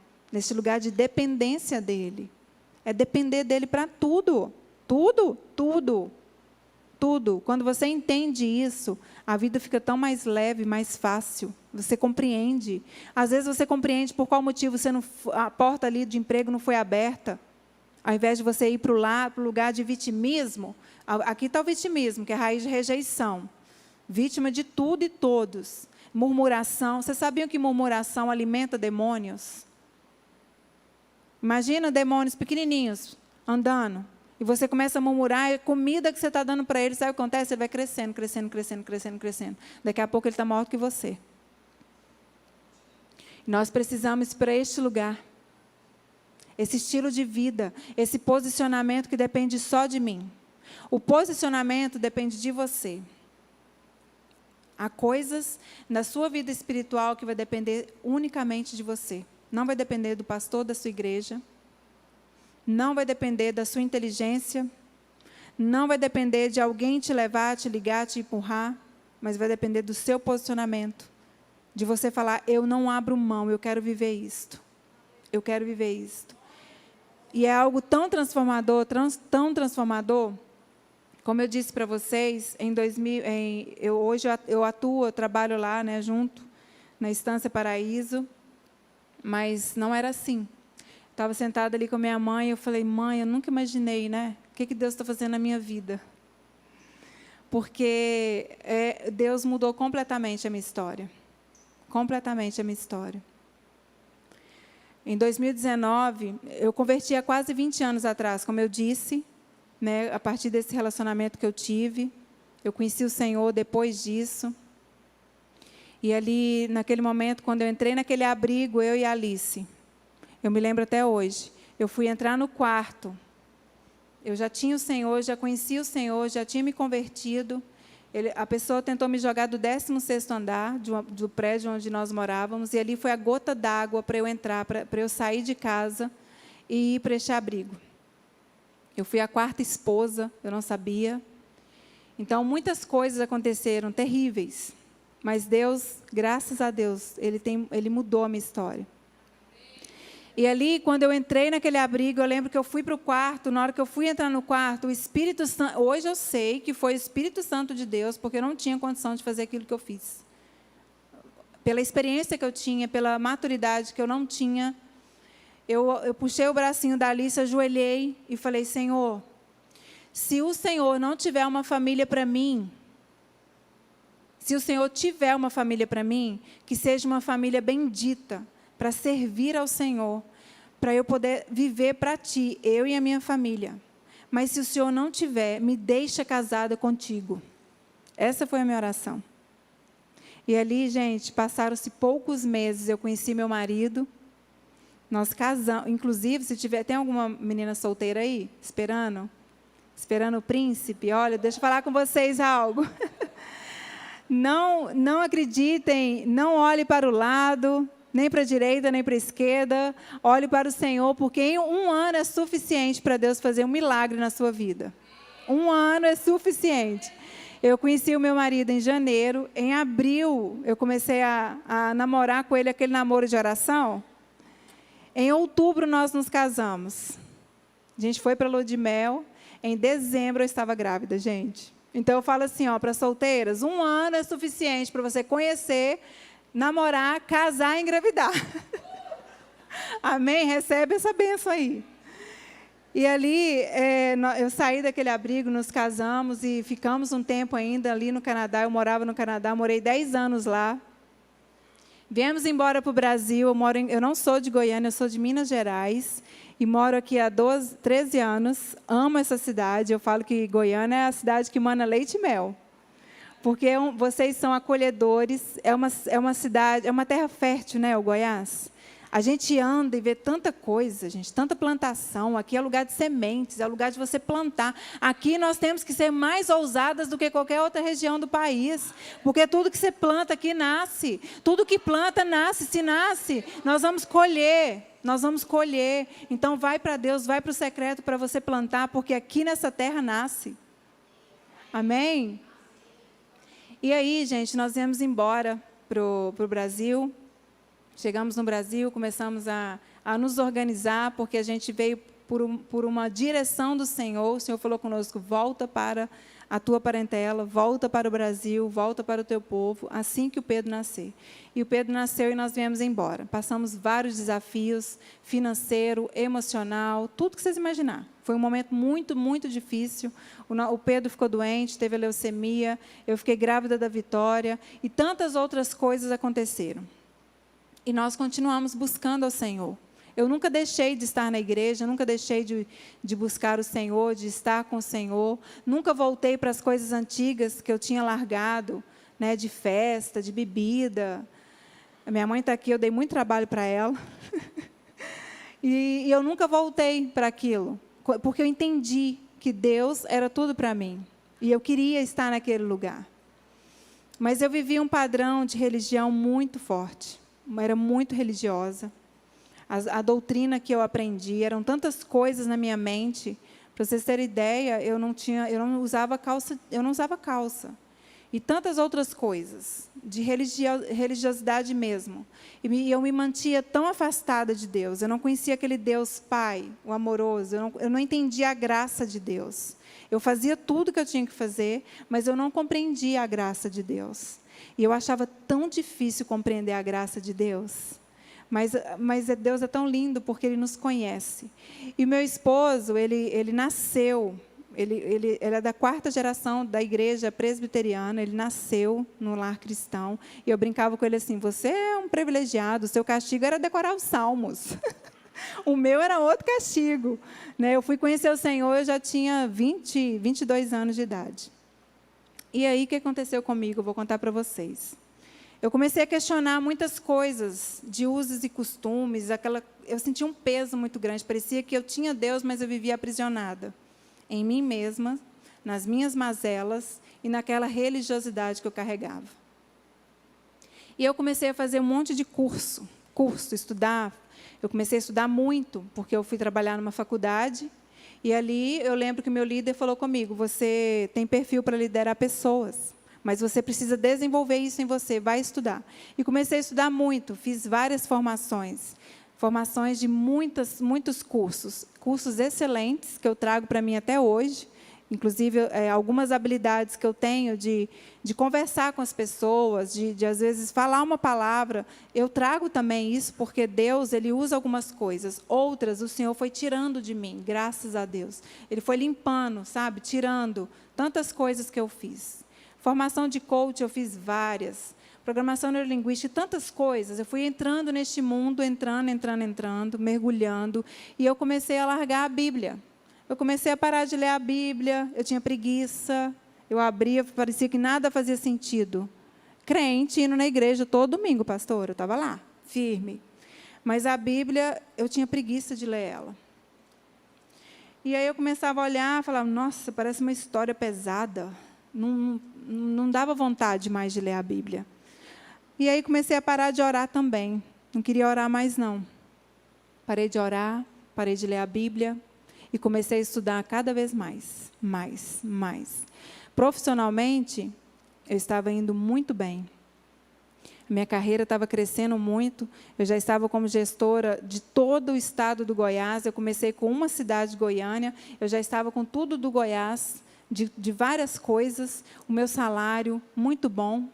de dependência dEle. É depender dEle para tudo, tudo, tudo. Tudo. Quando você entende isso, a vida fica tão mais leve, mais fácil. Você compreende. Às vezes você compreende por qual motivo a porta ali de emprego não foi aberta. Ao invés de você ir para o lugar de vitimismo, aqui está o vitimismo, que é a raiz de rejeição. Vítima de tudo e todos. Murmuração. Vocês sabiam que murmuração alimenta demônios? Imagina demônios pequenininhos andando. E você começa a murmurar, e a comida que você está dando para ele, sabe o que acontece? Ele vai crescendo, crescendo, crescendo, crescendo, crescendo. Daqui a pouco ele está maior do que você. Nós precisamos ir para este lugar. Esse estilo de vida, esse posicionamento que depende só de mim. O posicionamento depende de você. Há coisas na sua vida espiritual que vai depender unicamente de você. Não vai depender do pastor da sua igreja. Não vai depender da sua inteligência, não vai depender de alguém te levar, te ligar, te empurrar, mas vai depender do seu posicionamento, de você falar, eu não abro mão, eu quero viver isto, eu quero viver isto. E é algo tão transformador, tão transformador, como eu disse para vocês, hoje eu trabalho lá, né, junto, na Estância Paraíso, mas não era assim. Estava sentada ali com a minha mãe, e eu falei, mãe, eu nunca imaginei, né? O que Deus está fazendo na minha vida? Porque Deus mudou completamente a minha história. Completamente a minha história. Em 2019, eu converti há quase 20 anos atrás, como eu disse, né, a partir desse relacionamento que eu tive. Eu conheci o Senhor depois disso. E ali, naquele momento, quando eu entrei naquele abrigo, eu e a Alice, eu me lembro até hoje, eu fui entrar no quarto, eu já tinha o Senhor, já conhecia o Senhor, já tinha me convertido, a pessoa tentou me jogar do 16º andar do prédio onde nós morávamos, e ali foi a gota d'água para eu entrar, para eu sair de casa, e ir para este abrigo. Eu fui a quarta esposa, eu não sabia. Então, muitas coisas aconteceram terríveis. Mas Deus, graças a Deus, Ele mudou a minha história. E ali, quando eu entrei naquele abrigo, eu lembro que eu fui para o quarto. Na hora que eu fui entrar no quarto, o Espírito Santo... Hoje eu sei que foi o Espírito Santo de Deus, porque eu não tinha condição de fazer aquilo que eu fiz. Pela experiência que eu tinha, pela maturidade que eu não tinha, eu puxei o bracinho da Alice, ajoelhei e falei, Senhor, se o Senhor não tiver uma família para mim, se o Senhor tiver uma família para mim, que seja uma família bendita, para servir ao Senhor, para eu poder viver para Ti, eu e a minha família. Mas se o Senhor não tiver, me deixa casada contigo. Essa foi a minha oração. E ali, gente, passaram-se poucos meses, eu conheci meu marido, nós casamos, inclusive, tem alguma menina solteira aí, esperando o príncipe? Olha, deixa eu falar com vocês algo. Não acreditem, não olhe para o lado, nem para a direita, nem para a esquerda. Olhe para o Senhor, porque em 1 ano é suficiente para Deus fazer um milagre na sua vida. 1 ano é suficiente. Eu conheci o meu marido em janeiro. Em abril, eu comecei a namorar com ele, aquele namoro de oração. Em outubro, nós nos casamos. A gente foi para a lua de mel. Em dezembro, eu estava grávida, gente. Então, eu falo assim, para solteiras, 1 ano é suficiente para você conhecer, namorar, casar e engravidar. Amém? Recebe essa bênção aí. E ali, eu saí daquele abrigo, nos casamos e ficamos um tempo ainda ali no Canadá. Eu morava no Canadá, morei 10 anos lá. Viemos embora para o Brasil. Eu não sou de Goiânia, eu sou de Minas Gerais. E moro aqui há 13 anos. Amo essa cidade. Eu falo que Goiânia é a cidade que mana leite e mel. Porque vocês são acolhedores. É uma cidade, é uma terra fértil, né, o Goiás? A gente anda e vê tanta coisa, gente, tanta plantação. Aqui é lugar de sementes, é lugar de você plantar. Aqui nós temos que ser mais ousadas do que qualquer outra região do país, porque tudo que você planta aqui nasce. Tudo que planta nasce. Se nasce, nós vamos colher. Nós vamos colher. Então, vai para Deus, vai para o secreto para você plantar, porque aqui nessa terra nasce. Amém? E aí, gente, nós viemos embora para o Brasil. Chegamos no Brasil, começamos a nos organizar, porque a gente veio por uma direção do Senhor. O Senhor falou conosco, volta para a tua parentela, volta para o Brasil, volta para o teu povo, assim que o Pedro nascer. E o Pedro nasceu e nós viemos embora. Passamos vários desafios, financeiro, emocional, tudo que vocês imaginar. Foi um momento muito, muito difícil. O Pedro ficou doente, teve a leucemia, eu fiquei grávida da Vitória, e tantas outras coisas aconteceram. E nós continuamos buscando ao Senhor. Eu nunca deixei de estar na igreja, nunca deixei de buscar o Senhor, de estar com o Senhor. Nunca voltei para as coisas antigas que eu tinha largado, né, de festa, de bebida. A minha mãe está aqui, eu dei muito trabalho para ela. E eu nunca voltei para aquilo, porque eu entendi que Deus era tudo para mim. E eu queria estar naquele lugar. Mas eu vivia um padrão de religião muito forte. Era muito religiosa. A doutrina que eu aprendi, eram tantas coisas na minha mente. Para vocês terem ideia, eu não usava calça. E tantas outras coisas, de religiosidade mesmo. E eu me mantinha tão afastada de Deus. Eu não conhecia aquele Deus Pai, o amoroso. Eu não entendia a graça de Deus. Eu fazia tudo que eu tinha que fazer, mas eu não compreendia a graça de Deus. E eu achava tão difícil compreender a graça de Deus. Mas Deus é tão lindo porque Ele nos conhece. E meu esposo, ele nasceu, ele é da 4ª geração da igreja presbiteriana, ele nasceu no lar cristão. E eu brincava com ele assim, você é um privilegiado, o seu castigo era decorar os salmos. O meu era outro castigo. Né? Eu fui conhecer o Senhor, eu já tinha 22 anos de idade. E aí, o que aconteceu comigo? Eu vou contar para vocês. Eu comecei a questionar muitas coisas, de usos e costumes. Eu sentia um peso muito grande. Parecia que eu tinha Deus, mas eu vivia aprisionada. Em mim mesma, nas minhas mazelas e naquela religiosidade que eu carregava. E eu comecei a fazer um monte de curso. curso, estudar. Eu comecei a estudar muito, porque eu fui trabalhar numa faculdade, e ali eu lembro que meu líder falou comigo, você tem perfil para liderar pessoas, mas você precisa desenvolver isso em você, vai estudar. E comecei a estudar muito, fiz várias formações de muitos cursos excelentes, que eu trago para mim até hoje, inclusive algumas habilidades que eu tenho de conversar com as pessoas, de às vezes falar uma palavra, eu trago também isso, porque Deus, Ele usa algumas coisas, outras o Senhor foi tirando de mim, graças a Deus. Ele foi limpando, sabe, tirando tantas coisas que eu fiz. Formação de coach eu fiz várias, programação neurolinguística, tantas coisas. Eu fui entrando neste mundo, entrando, mergulhando, e eu comecei a largar a Bíblia. Eu comecei a parar de ler a Bíblia, eu tinha preguiça, eu abria, parecia que nada fazia sentido. Crente, indo na igreja todo domingo, pastor, eu estava lá, firme. Mas a Bíblia, eu tinha preguiça de ler ela. E aí eu começava a olhar, falava, nossa, parece uma história pesada. Não dava vontade mais de ler a Bíblia. E aí comecei a parar de orar também. Não queria orar mais, não. Parei de orar, parei de ler a Bíblia e comecei a estudar cada vez mais. Profissionalmente, eu estava indo muito bem. Minha carreira estava crescendo muito. Eu já estava como gestora de todo o estado do Goiás. Eu comecei com uma cidade de Goiânia. Eu já estava com tudo do Goiás, de várias coisas. O meu salário, muito bom.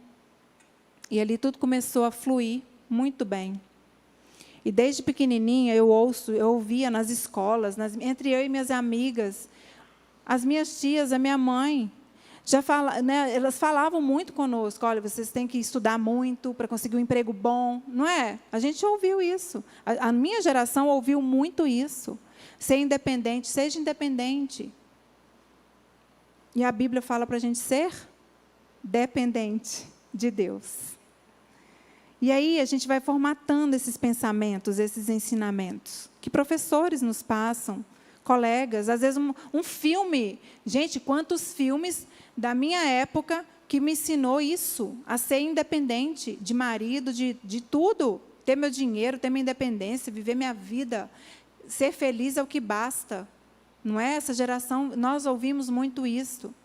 E ali tudo começou a fluir muito bem. E desde pequenininha eu ouvia nas escolas, entre eu e minhas amigas, as minhas tias, a minha mãe, elas falavam muito conosco, olha, vocês têm que estudar muito para conseguir um emprego bom, não é? A gente ouviu isso. A minha geração ouviu muito isso. Ser independente, seja independente. E a Bíblia fala para a gente ser dependente de Deus. E aí a gente vai formatando esses pensamentos, esses ensinamentos, que professores nos passam, colegas, às vezes um filme. Gente, quantos filmes da minha época que me ensinou isso, a ser independente de marido, de tudo, ter meu dinheiro, ter minha independência, viver minha vida, ser feliz é o que basta. Não é? Essa geração, nós ouvimos muito isso.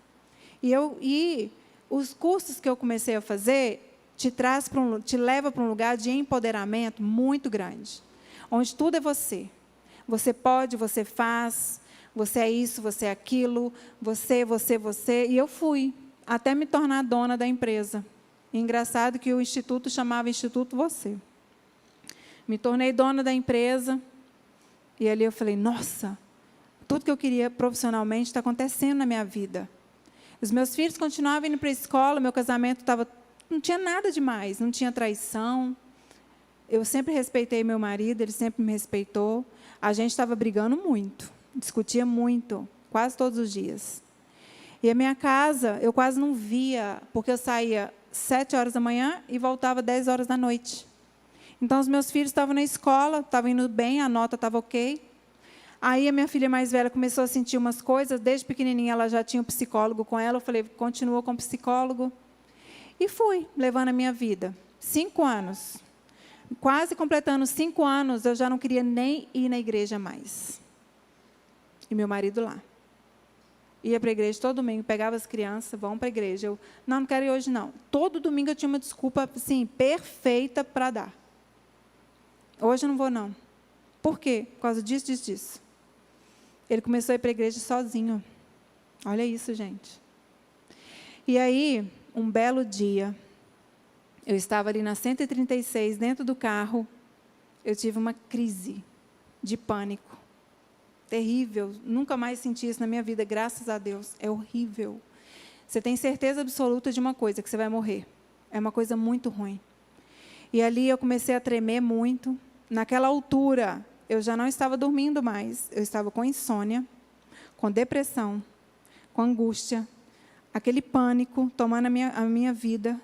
E os cursos que eu comecei a fazer te leva para um lugar de empoderamento muito grande, onde tudo é você. Você pode, você faz, você é isso, você é aquilo, você. E eu fui, até me tornar dona da empresa. E engraçado que o instituto chamava Instituto Você. Me tornei dona da empresa, e ali eu falei, nossa, tudo que eu queria profissionalmente está acontecendo na minha vida. Os meus filhos continuavam indo para a escola, meu casamento não tinha nada demais, não tinha traição. Eu sempre respeitei meu marido, ele sempre me respeitou. A gente estava brigando muito, discutia muito, quase todos os dias. E a minha casa, eu quase não via, porque eu saía 7 horas da manhã e voltava 10 horas da noite. Então, os meus filhos estavam na escola, estavam indo bem, a nota estava ok. Aí, a minha filha mais velha começou a sentir umas coisas, desde pequenininha ela já tinha um psicólogo com ela, eu falei, continua com o psicólogo. E fui, levando a minha vida. 5 anos. Quase completando 5 anos, eu já não queria nem ir na igreja mais. E meu marido lá. Ia para a igreja todo domingo, pegava as crianças, vão para a igreja. Eu, não quero ir hoje, não. Todo domingo eu tinha uma desculpa, assim, perfeita para dar. Hoje eu não vou, não. Por quê? Por causa disso. Ele começou a ir para a igreja sozinho. Olha isso, gente. E aí, um belo dia, eu estava ali na 136, dentro do carro, eu tive uma crise de pânico. Terrível, nunca mais senti isso na minha vida, graças a Deus. É horrível. Você tem certeza absoluta de uma coisa, que você vai morrer. É uma coisa muito ruim. E ali eu comecei a tremer muito. Naquela altura, eu já não estava dormindo mais. Eu estava com insônia, com depressão, com angústia, aquele pânico tomando a minha vida.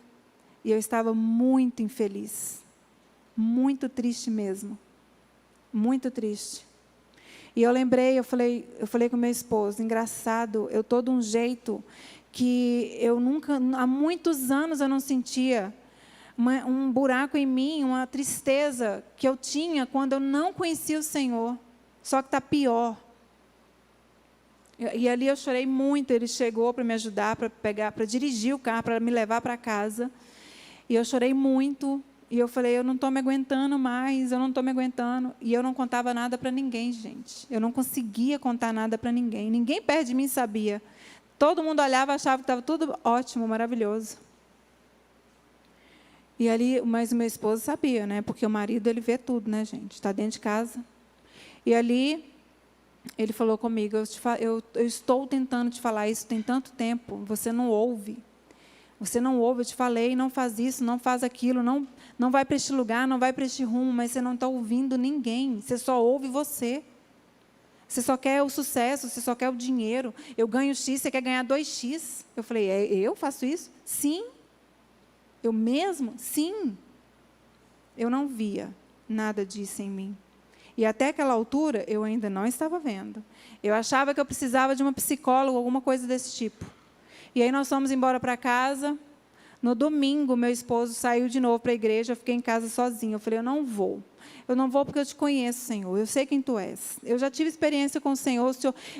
E eu estava muito infeliz. Muito triste mesmo. Muito triste. E eu lembrei, eu falei com meu esposo, engraçado, eu estou de um jeito que eu nunca, há muitos anos eu não sentia um buraco em mim, uma tristeza que eu tinha quando eu não conhecia o Senhor. Só que está pior. E ali eu chorei muito. Ele chegou para me ajudar, para dirigir o carro, para me levar para casa. E eu chorei muito. E eu falei, eu não estou me aguentando mais, eu não estou me aguentando. E eu não contava nada para ninguém, gente. Eu não conseguia contar nada para ninguém. Ninguém perto de mim sabia. Todo mundo olhava e achava que estava tudo ótimo, maravilhoso. E ali, mas o meu esposo sabia, né? Porque o marido, ele vê tudo, né, gente? Está dentro de casa. E ali, ele falou comigo, eu estou tentando te falar isso tem tanto tempo, você não ouve. Você não ouve, eu te falei, não faz isso, não faz aquilo, não vai para este lugar, não vai para este rumo, mas você não está ouvindo ninguém, você só ouve você. Você só quer o sucesso, você só quer o dinheiro. Eu ganho X, você quer ganhar 2X. Eu falei, eu faço isso? Sim. Eu mesmo? Sim. Eu não via nada disso em mim. E até aquela altura, eu ainda não estava vendo. Eu achava que eu precisava de uma psicóloga, alguma coisa desse tipo. E aí nós fomos embora para casa. No domingo, meu esposo saiu de novo para a igreja, eu fiquei em casa sozinha. Eu falei, eu não vou. Eu não vou porque eu te conheço, Senhor. Eu sei quem Tu és. Eu já tive experiência com o Senhor.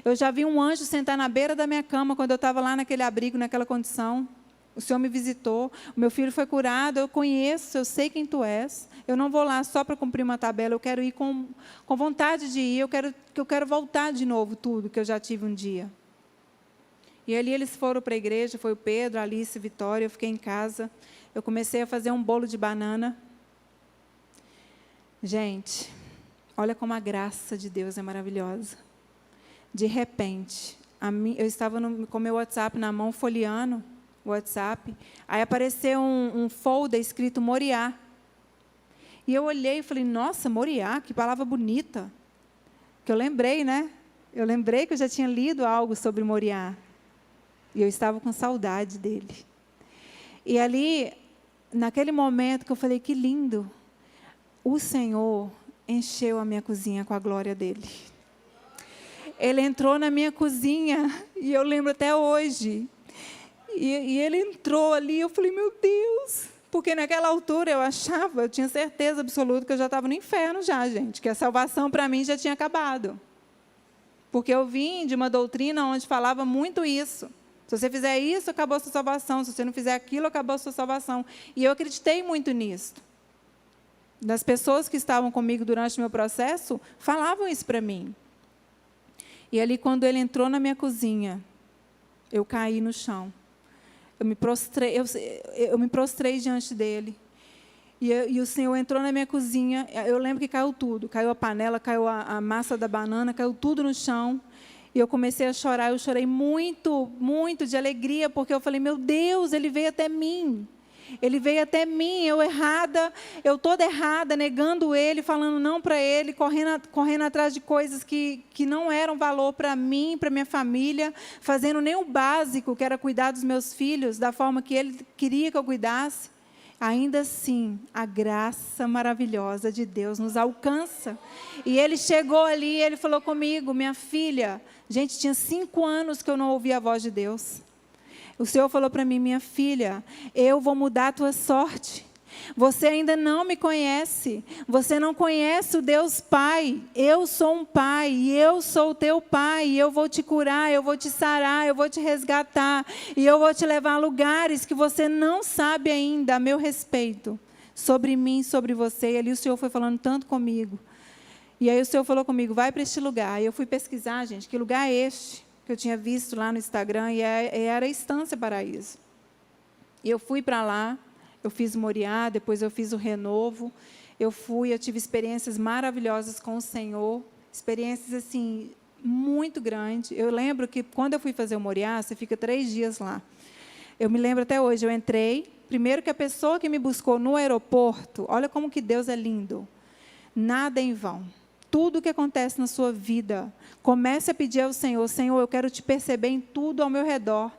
Eu já vi um anjo sentar na beira da minha cama quando eu estava lá naquele abrigo, naquela condição. O Senhor me visitou. O meu filho foi curado. Eu conheço, eu sei quem Tu és. Eu não vou lá só para cumprir uma tabela. Eu quero ir com vontade de ir. Eu quero voltar de novo tudo que eu já tive um dia. E ali eles foram para a igreja. Foi o Pedro, a Alice, a Vitória. Eu fiquei em casa. Eu comecei a fazer um bolo de banana. Gente, olha como a graça de Deus é maravilhosa. De repente, eu estava com o meu WhatsApp na mão, folheando o WhatsApp. Aí apareceu um folder escrito Moriá. E eu olhei e falei, nossa, Moriá, que palavra bonita. Que eu lembrei, né? Eu lembrei que eu já tinha lido algo sobre Moriá. E eu estava com saudade dele. E ali, naquele momento que eu falei, que lindo. O Senhor encheu a minha cozinha com a glória dele. Ele entrou na minha cozinha, e eu lembro até hoje. E ele entrou ali, eu falei, meu Deus. Porque naquela altura eu tinha certeza absoluta que eu já estava no inferno já, gente. Que a salvação para mim já tinha acabado. Porque eu vim de uma doutrina onde falava muito isso. Se você fizer isso, acabou a sua salvação. Se você não fizer aquilo, acabou a sua salvação. E eu acreditei muito nisso. Das pessoas que estavam comigo durante o meu processo, falavam isso para mim. E ali, quando ele entrou na minha cozinha, eu caí no chão. Eu me prostrei diante dele. E o Senhor entrou na minha cozinha. Eu lembro que caiu tudo. Caiu a panela, caiu a massa da banana, caiu tudo no chão. E eu comecei a chorar. Eu chorei muito, muito de alegria, porque eu falei, meu Deus, ele veio até mim. Ele veio até mim, eu toda errada, negando ele, falando não para ele, correndo atrás de coisas que não eram valor para mim, para minha família, fazendo nem o básico, que era cuidar dos meus filhos, da forma que ele queria que eu cuidasse. Ainda assim, a graça maravilhosa de Deus nos alcança. E ele chegou ali, ele falou comigo, minha filha, gente, tinha 5 anos que eu não ouvia a voz de Deus. O Senhor falou para mim, minha filha, eu vou mudar a tua sorte. Você ainda não me conhece. Você não conhece o Deus Pai. Eu sou um Pai e eu sou o teu Pai. E eu vou te curar, eu vou te sarar, eu vou te resgatar. E eu vou te levar a lugares que você não sabe ainda a meu respeito. Sobre mim, sobre você. E ali o Senhor foi falando tanto comigo. E aí o Senhor falou comigo, vai para este lugar. E eu fui pesquisar, gente, que lugar é este? Que eu tinha visto lá no Instagram, e era a Estância Paraíso. E eu fui para lá, eu fiz Moriá, depois eu fiz o Renovo, eu tive experiências maravilhosas com o Senhor, experiências, assim, muito grandes. Eu lembro que, quando eu fui fazer o Moriá, você fica 3 dias lá. Eu me lembro até hoje, eu entrei, primeiro que a pessoa que me buscou no aeroporto, olha como que Deus é lindo, nada em vão. Tudo que acontece na sua vida, comece a pedir ao Senhor, Senhor, eu quero te perceber em tudo ao meu redor.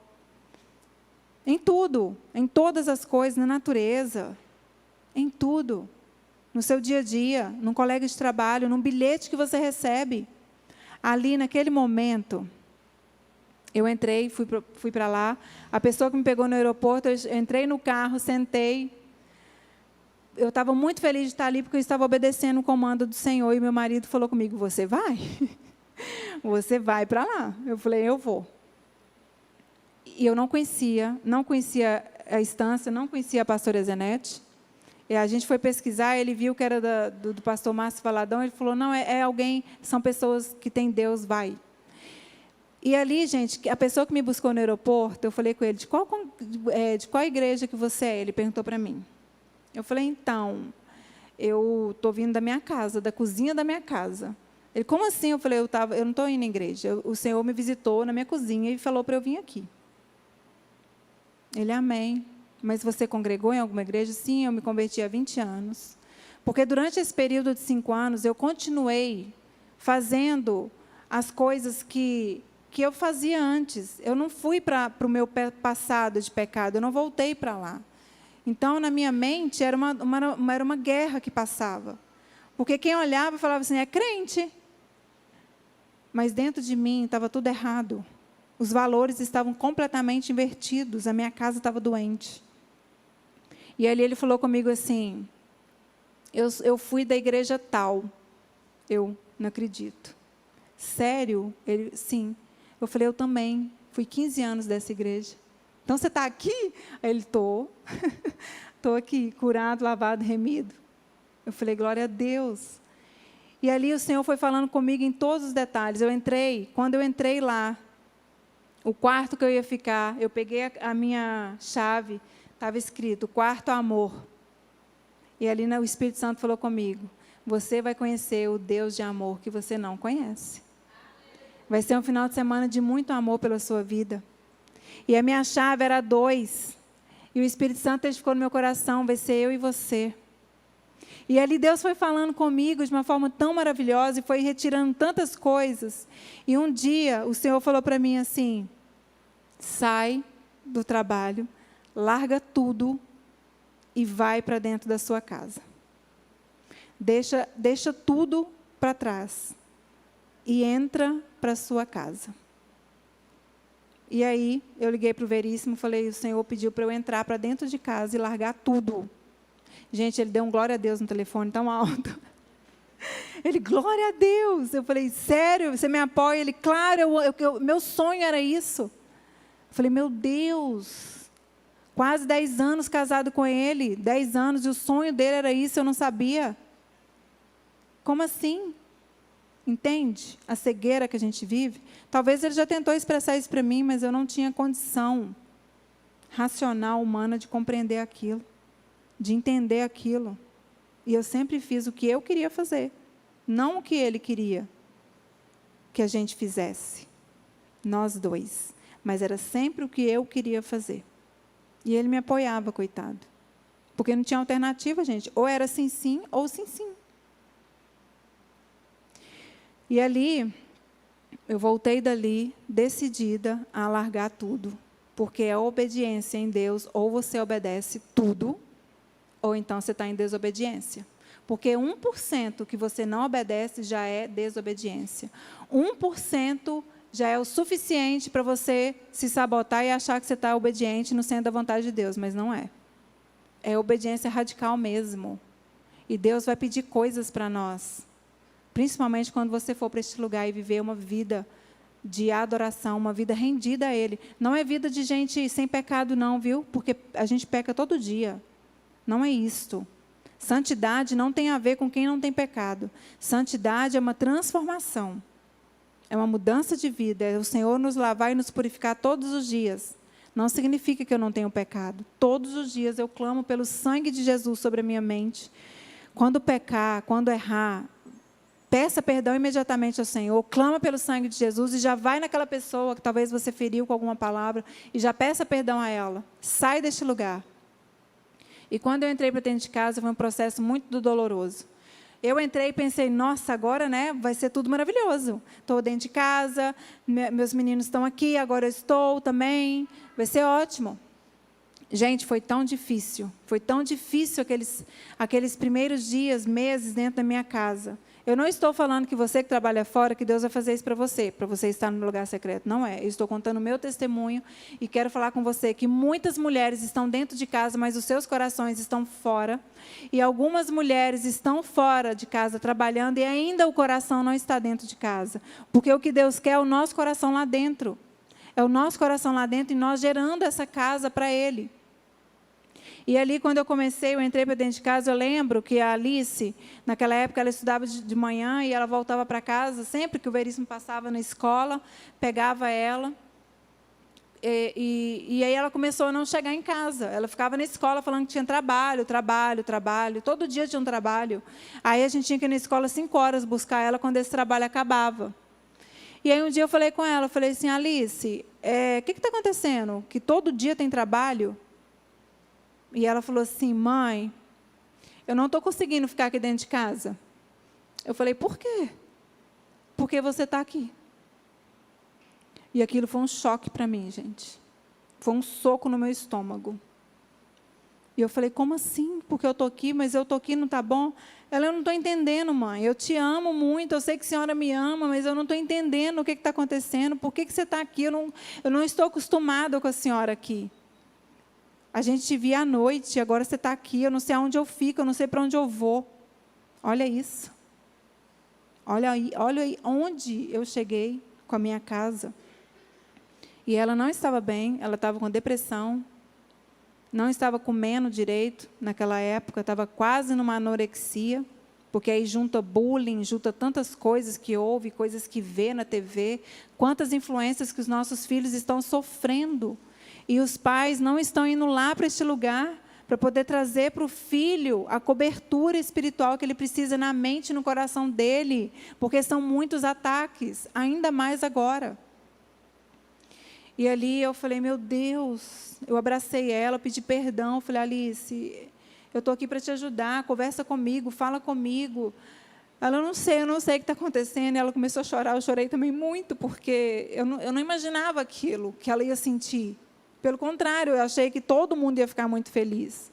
Em tudo, em todas as coisas, na natureza, em tudo. No seu dia a dia, num colega de trabalho, num bilhete que você recebe. Ali, naquele momento, eu entrei, fui para lá, a pessoa que me pegou no aeroporto, eu entrei no carro, sentei. eu estava muito feliz de estar ali, porque eu estava obedecendo o comando do Senhor, e meu marido falou comigo, você vai? Você vai para lá. Eu falei, eu vou. E eu não conhecia a Estância, não conhecia a pastora Zenete. E a gente foi pesquisar, ele viu que era do pastor Márcio Valadão, ele falou, não, é alguém, são pessoas que têm Deus, vai. E ali, gente, a pessoa que me buscou no aeroporto, eu falei com ele, de qual igreja que você é? Ele perguntou para mim. Eu falei, então, eu estou vindo da minha casa, da cozinha da minha casa. Ele, como assim? Eu falei, eu não estou indo à igreja. O Senhor me visitou na minha cozinha e falou para eu vir aqui. Ele, amém. Mas você congregou em alguma igreja? Sim, eu me converti há 20 anos. Porque durante esse período de 5 anos, eu continuei fazendo as coisas que eu fazia antes. Eu não fui para o meu passado de pecado, eu não voltei para lá. Então, na minha mente, era uma guerra que passava. Porque quem olhava falava assim, é crente. Mas dentro de mim estava tudo errado. Os valores estavam completamente invertidos, a minha casa estava doente. E ali ele falou comigo assim, eu fui da igreja tal. Eu não acredito. Sério? Ele, sim. Eu falei, eu também. Fui 15 anos dessa igreja. Então, você está aqui? Aí ele, estou. Estou aqui, curado, lavado, remido. Eu falei, glória a Deus. E ali o Senhor foi falando comigo em todos os detalhes. Quando eu entrei lá, o quarto que eu ia ficar, eu peguei a minha chave, estava escrito, quarto amor. E ali o Espírito Santo falou comigo, você vai conhecer o Deus de amor que você não conhece. Vai ser um final de semana de muito amor pela sua vida. E a minha chave era 2. E o Espírito Santo ficou no meu coração, vai ser eu e você. E ali Deus foi falando comigo de uma forma tão maravilhosa e foi retirando tantas coisas. E um dia o Senhor falou para mim assim, sai do trabalho, larga tudo e vai para dentro da sua casa. Deixa tudo para trás e entra para a sua casa. E aí, eu liguei para o Veríssimo e falei, o Senhor pediu para eu entrar para dentro de casa e largar tudo. Gente, ele deu um glória a Deus no telefone tão alto. Ele, glória a Deus. Eu falei, sério, você me apoia? Ele, claro, meu sonho era isso. Eu falei, meu Deus, quase 10 anos casado com ele, 10 anos, e o sonho dele era isso, eu não sabia. Como assim? Entende? A cegueira que a gente vive. Talvez ele já tentou expressar isso para mim, mas eu não tinha condição racional, humana, de compreender aquilo, de entender aquilo. E eu sempre fiz o que eu queria fazer, não o que ele queria que a gente fizesse. Nós dois. Mas era sempre o que eu queria fazer. E ele me apoiava, coitado. Porque não tinha alternativa, gente. Ou era sim, sim, ou sim, sim. E ali, eu voltei dali, decidida a largar tudo. Porque a obediência em Deus, ou você obedece tudo, ou então você está em desobediência. Porque 1% que você não obedece já é desobediência. 1% já é o suficiente para você se sabotar e achar que você está obediente no centro da vontade de Deus, mas não é. É obediência radical mesmo. E Deus vai pedir coisas para nós. Principalmente quando você for para este lugar e viver uma vida de adoração, uma vida rendida a Ele. Não é vida de gente sem pecado não, viu? Porque a gente peca todo dia. Não é isto. Santidade não tem a ver com quem não tem pecado. Santidade é uma transformação. É uma mudança de vida. É o Senhor nos lavar e nos purificar todos os dias. Não significa que eu não tenho pecado. Todos os dias eu clamo pelo sangue de Jesus sobre a minha mente. Quando pecar, quando errar, peça perdão imediatamente ao Senhor, clama pelo sangue de Jesus e já vai naquela pessoa que talvez você feriu com alguma palavra e já peça perdão a ela. Sai deste lugar. E quando eu entrei para dentro de casa, foi um processo muito doloroso. Eu entrei e pensei, nossa, agora vai ser tudo maravilhoso. Estou dentro de casa, meus meninos estão aqui, agora eu estou também, vai ser ótimo. Gente, foi tão difícil aqueles primeiros dias, meses dentro da minha casa. Eu não estou falando que você que trabalha fora, que Deus vai fazer isso para você estar no lugar secreto. Não é. Eu estou contando o meu testemunho e quero falar com você que muitas mulheres estão dentro de casa, mas os seus corações estão fora. E algumas mulheres estão fora de casa trabalhando e ainda o coração não está dentro de casa. Porque o que Deus quer é o nosso coração lá dentro. É o nosso coração lá dentro e nós gerando essa casa para Ele. E ali, quando eu entrei para dentro de casa, eu lembro que a Alice, naquela época, ela estudava de manhã e ela voltava para casa, sempre que o Veríssimo passava na escola, pegava ela. E aí ela começou a não chegar em casa. Ela ficava na escola falando que tinha trabalho. Todo dia tinha um trabalho. Aí a gente tinha que ir na escola 5 horas buscar ela quando esse trabalho acabava. E aí um dia eu falei com ela, falei assim, Alice, o que está acontecendo? Que todo dia tem trabalho? E ela falou assim, mãe, eu não estou conseguindo ficar aqui dentro de casa. Eu falei, por quê? Porque você está aqui. E aquilo foi um choque para mim, gente. Foi um soco no meu estômago. E eu falei, como assim? Porque eu estou aqui, mas eu estou aqui, não está bom? Ela, eu não estou entendendo, mãe. Eu te amo muito, eu sei que a senhora me ama, mas eu não estou entendendo o que está acontecendo. Por que você está aqui? Eu não estou acostumada com a senhora aqui. A gente te via à noite, agora você está aqui, eu não sei aonde eu fico, eu não sei para onde eu vou. Olha isso. Olha aí onde eu cheguei com a minha casa. E ela não estava bem, ela estava com depressão, não estava comendo direito naquela época, estava quase numa anorexia, porque aí junta bullying, junta tantas coisas que ouve, coisas que vê na TV, quantas influências que os nossos filhos estão sofrendo. E os pais não estão indo lá para este lugar para poder trazer para o filho a cobertura espiritual que ele precisa na mente e no coração dele, porque são muitos ataques, ainda mais agora. E ali eu falei, meu Deus, eu abracei ela, pedi perdão, falei, Alice, eu estou aqui para te ajudar, conversa comigo, fala comigo. Ela, eu não sei o que está acontecendo. E ela começou a chorar, eu chorei também muito, porque eu não imaginava aquilo que ela ia sentir. Pelo contrário, eu achei que todo mundo ia ficar muito feliz.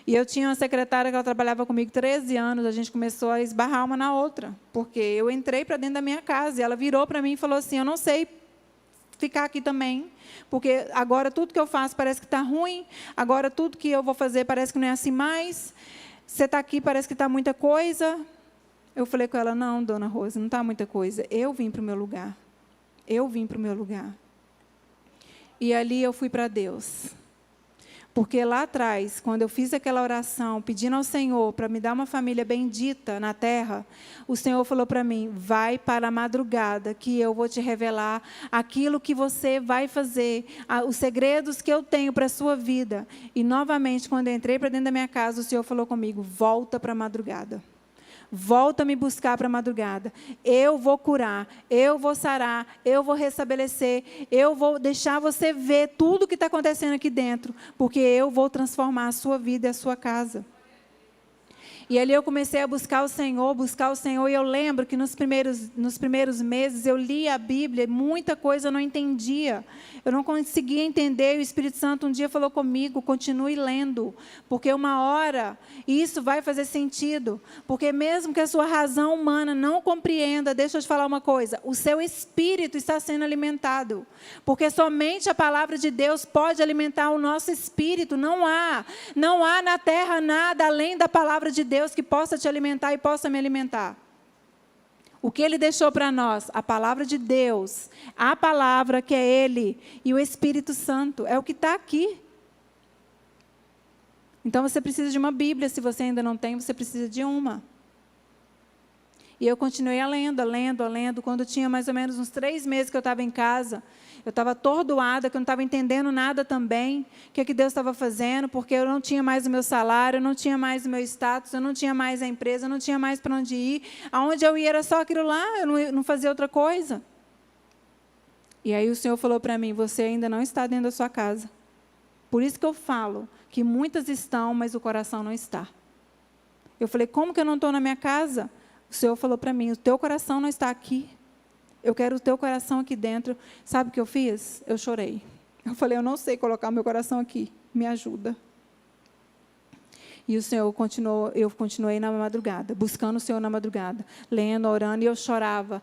E eu tinha uma secretária que ela trabalhava comigo 13 anos, a gente começou a esbarrar uma na outra, porque eu entrei para dentro da minha casa, e ela virou para mim e falou assim, eu não sei ficar aqui também, porque agora tudo que eu faço parece que está ruim, agora tudo que eu vou fazer parece que não é assim mais, você está aqui, parece que está muita coisa. Eu falei com ela, não, dona Rosa, não está muita coisa, eu vim para o meu lugar, E ali eu fui para Deus. Porque lá atrás, quando eu fiz aquela oração, pedindo ao Senhor para me dar uma família bendita na terra, o Senhor falou para mim, vai para a madrugada, que eu vou te revelar aquilo que você vai fazer, os segredos que eu tenho para a sua vida. E, novamente, quando eu entrei para dentro da minha casa, o Senhor falou comigo, volta para a madrugada. Volta a me buscar para a madrugada. Eu vou curar, eu vou sarar, eu vou restabelecer, eu vou deixar você ver tudo o que está acontecendo aqui dentro, porque eu vou transformar a sua vida e a sua casa. E ali eu comecei a buscar o Senhor, e eu lembro que nos primeiros meses eu lia a Bíblia, muita coisa eu não entendia, eu não conseguia entender, e o Espírito Santo um dia falou comigo, continue lendo, porque uma hora isso vai fazer sentido, porque mesmo que a sua razão humana não compreenda, deixa eu te falar uma coisa, o seu espírito está sendo alimentado, porque somente a palavra de Deus pode alimentar o nosso espírito, não há na terra nada além da palavra de Deus que possa te alimentar e possa me alimentar. O que Ele deixou para nós? A palavra de Deus, a palavra que é Ele e o Espírito Santo, é o que está aqui. Então você precisa de uma Bíblia, se você ainda não tem, você precisa de uma. E eu continuei lendo. Quando tinha mais ou menos uns 3 meses que eu estava em casa, eu estava atordoada, que eu não estava entendendo nada também, o que Deus estava fazendo, porque eu não tinha mais o meu salário, eu não tinha mais o meu status, eu não tinha mais a empresa, eu não tinha mais para onde ir. Aonde eu ia era só aquilo lá, eu não fazia outra coisa. E aí o Senhor falou para mim, você ainda não está dentro da sua casa. Por isso que eu falo que muitas estão, mas o coração não está. Eu falei, como que eu não estou na minha casa? O Senhor falou para mim, o teu coração não está aqui. Eu quero o teu coração aqui dentro. Sabe o que eu fiz? Eu chorei. Eu falei, eu não sei colocar o meu coração aqui. Me ajuda. E o Senhor continuou, eu continuei na madrugada, buscando o Senhor na madrugada, lendo, orando, e eu chorava,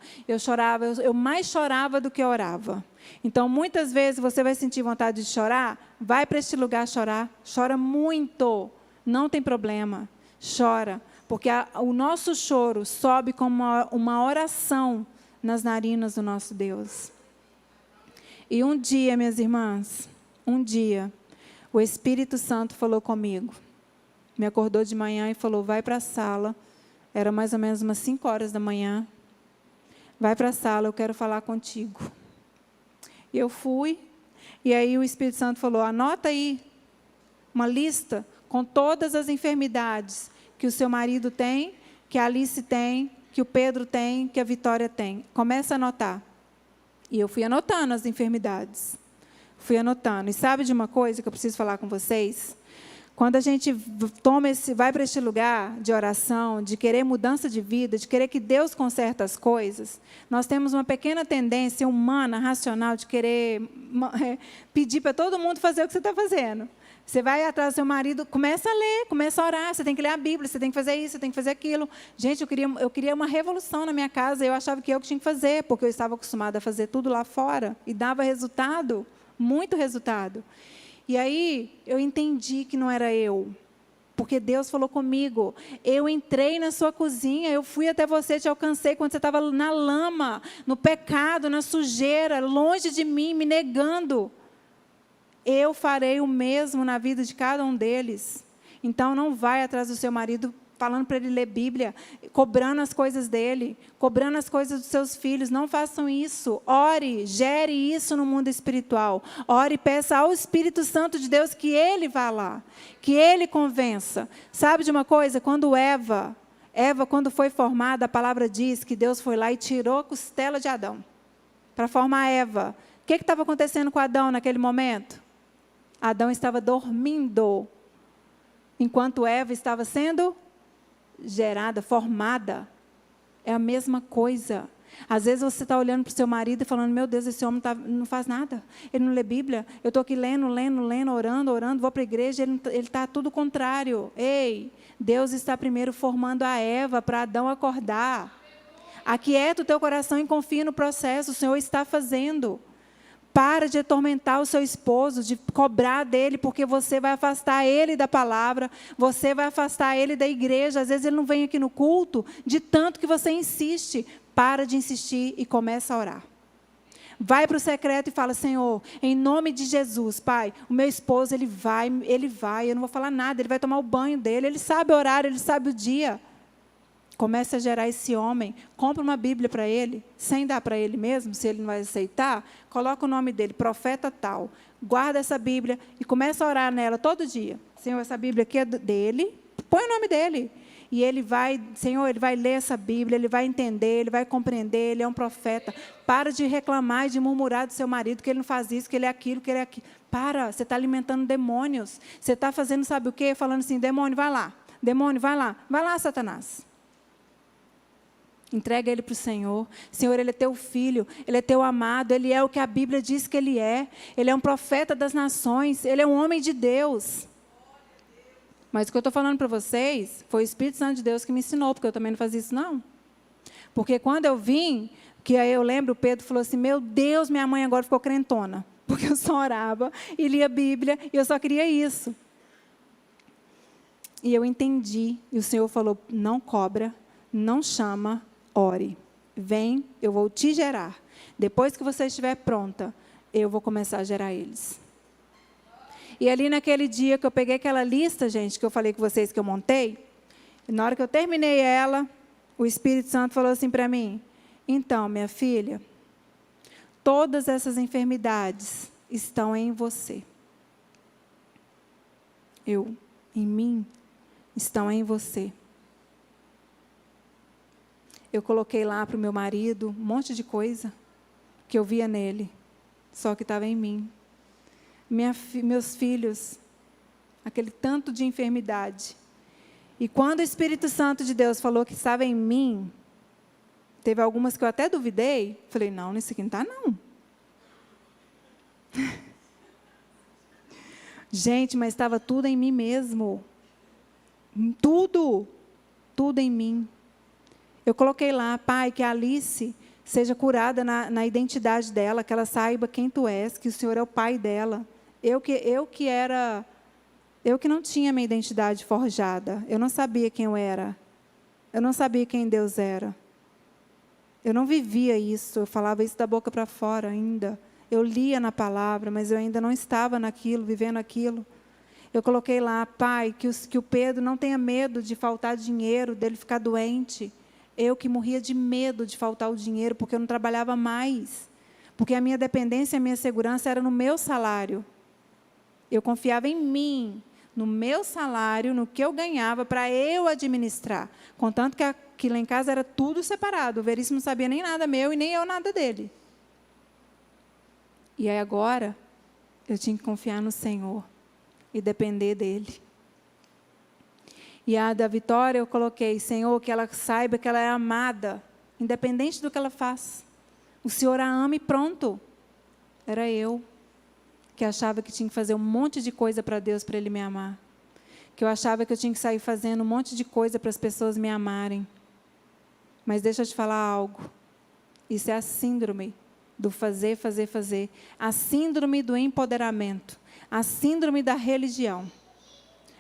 eu mais chorava do que orava. Então, muitas vezes você vai sentir vontade de chorar, vai para este lugar chorar, chora muito, não tem problema, chora, porque o nosso choro sobe como uma oração nas narinas do nosso Deus. E um dia, minhas irmãs, o Espírito Santo falou comigo, me acordou de manhã e falou, vai para a sala, era mais ou menos umas 5 horas da manhã, vai para a sala, eu quero falar contigo. E eu fui, e aí o Espírito Santo falou, anota aí uma lista com todas as enfermidades que o seu marido tem, que a Alice tem, que o Pedro tem, que a Vitória tem. Começa a anotar. E eu fui anotando as enfermidades. Fui anotando. E sabe de uma coisa que eu preciso falar com vocês? Quando a gente vai para este lugar de oração, de querer mudança de vida, de querer que Deus conserte as coisas, nós temos uma pequena tendência humana, racional, de querer pedir para todo mundo fazer o que você está fazendo. Você vai atrás do seu marido, começa a ler, começa a orar, você tem que ler a Bíblia, você tem que fazer isso, você tem que fazer aquilo. Gente, eu queria uma revolução na minha casa, eu achava que eu que tinha que fazer, porque eu estava acostumada a fazer tudo lá fora, e dava resultado, muito resultado. E aí, eu entendi que não era eu, porque Deus falou comigo. Eu entrei na sua cozinha, eu fui até você, te alcancei quando você estava na lama, no pecado, na sujeira, longe de mim, me negando. Eu farei o mesmo na vida de cada um deles. Então, não vai atrás do seu marido falando para ele ler Bíblia, cobrando as coisas dele, cobrando as coisas dos seus filhos. Não façam isso. Ore, gere isso no mundo espiritual. Ore e peça ao Espírito Santo de Deus que ele vá lá, que ele convença. Sabe de uma coisa? Quando Eva, quando foi formada, a palavra diz que Deus foi lá e tirou a costela de Adão para formar Eva. O que estava acontecendo com Adão naquele momento? Adão estava dormindo, enquanto Eva estava sendo gerada, formada. É a mesma coisa. Às vezes você está olhando para o seu marido e falando, meu Deus, esse homem não faz nada, ele não lê Bíblia, eu estou aqui lendo, orando, vou para a igreja, ele está tudo contrário. Ei, Deus está primeiro formando a Eva para Adão acordar. Aquieta o teu coração e confia no processo, o Senhor está fazendo. Para de atormentar o seu esposo, de cobrar dele, porque você vai afastar ele da palavra, você vai afastar ele da igreja. Às vezes ele não vem aqui no culto, de tanto que você insiste. Para de insistir e começa a orar. Vai para o secreto e fala, Senhor, em nome de Jesus, Pai, o meu esposo, ele vai, eu não vou falar nada, ele vai tomar o banho dele, ele sabe o horário, ele sabe o dia. Comece a gerar esse homem, compra uma Bíblia para ele, sem dar para ele mesmo, se ele não vai aceitar, coloca o nome dele, profeta tal, guarda essa Bíblia e começa a orar nela todo dia. Senhor, essa Bíblia aqui é dele, põe o nome dele. E ele vai, Senhor, ele vai ler essa Bíblia, ele vai entender, ele vai compreender, ele é um profeta. Para de reclamar e de murmurar do seu marido, que ele não faz isso, que ele é aquilo, que ele é aquilo. Para, você está alimentando demônios. Você está fazendo sabe o quê? Falando assim, demônio, vai lá, vai lá, Satanás. Entrega ele para o Senhor. Senhor, ele é teu filho, ele é teu amado, ele é o que a Bíblia diz que ele é. Ele é um profeta das nações, ele é um homem de Deus. Mas o que eu estou falando para vocês, foi o Espírito Santo de Deus que me ensinou, porque eu também não fazia isso, não. Porque quando eu vim, que aí eu lembro, o Pedro falou assim, meu Deus, minha mãe agora ficou crentona. Porque eu só orava e lia a Bíblia, e eu só queria isso. E eu entendi, e o Senhor falou, não cobra, não chama, ore, vem, eu vou te gerar. Depois que você estiver pronta, eu vou começar a gerar eles. E ali naquele dia que eu peguei aquela lista, gente, que eu falei com vocês que eu montei, na hora que eu terminei ela, o Espírito Santo falou assim para mim, então, minha filha, todas essas enfermidades estão em você. Em mim, estão em você. Eu coloquei lá para o meu marido um monte de coisa que eu via nele, só que estava em mim. Meus filhos, aquele tanto de enfermidade. E quando o Espírito Santo de Deus falou que estava em mim, teve algumas que eu até duvidei, falei, não, nesse aqui não está, não. Gente, mas estava tudo em mim mesmo. Tudo em mim. Eu coloquei lá, Pai, que a Alice seja curada na identidade dela, que ela saiba quem Tu és, que o Senhor é o Pai dela. Eu que não tinha minha identidade forjada. Eu não sabia quem eu era. Eu não sabia quem Deus era. Eu não vivia isso. Eu falava isso da boca para fora ainda. Eu lia na palavra, mas eu ainda não estava naquilo, vivendo aquilo. Eu coloquei lá, Pai, que o Pedro não tenha medo de faltar dinheiro, dele ficar doente. Eu que morria de medo de faltar o dinheiro, porque eu não trabalhava mais. Porque a minha dependência, a minha segurança era no meu salário. Eu confiava em mim, no meu salário, no que eu ganhava, para eu administrar. Contanto que lá em casa era tudo separado. O Veríssimo não sabia nem nada meu e nem eu nada dele. E aí agora, eu tinha que confiar no Senhor e depender dele. E a da Vitória eu coloquei, Senhor, que ela saiba que ela é amada, independente do que ela faz. O Senhor a ama e pronto. Era eu que achava que tinha que fazer um monte de coisa para Deus, para Ele me amar. Que eu achava que eu tinha que sair fazendo um monte de coisa para as pessoas me amarem. Mas deixa eu te falar algo. Isso é a síndrome do fazer, fazer, fazer. A síndrome do empoderamento. A síndrome da religião.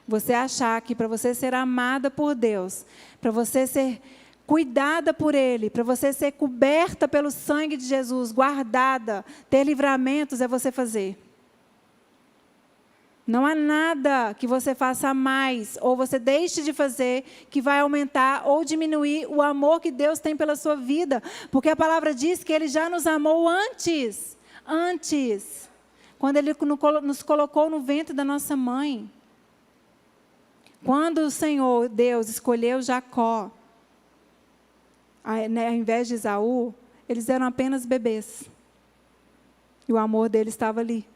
Você achar que para você ser amada por Deus, para você ser cuidada por Ele, para você ser coberta pelo sangue de Jesus, guardada, ter livramentos, é você fazer. Não há nada que você faça mais, ou você deixe de fazer, que vai aumentar ou diminuir o amor que Deus tem pela sua vida. Porque a palavra diz que Ele já nos amou antes. Quando Ele nos colocou no ventre da nossa mãe. Quando o Senhor, Deus, escolheu Jacó, ao invés de Esaú, eles eram apenas bebês. E o amor dele estava ali.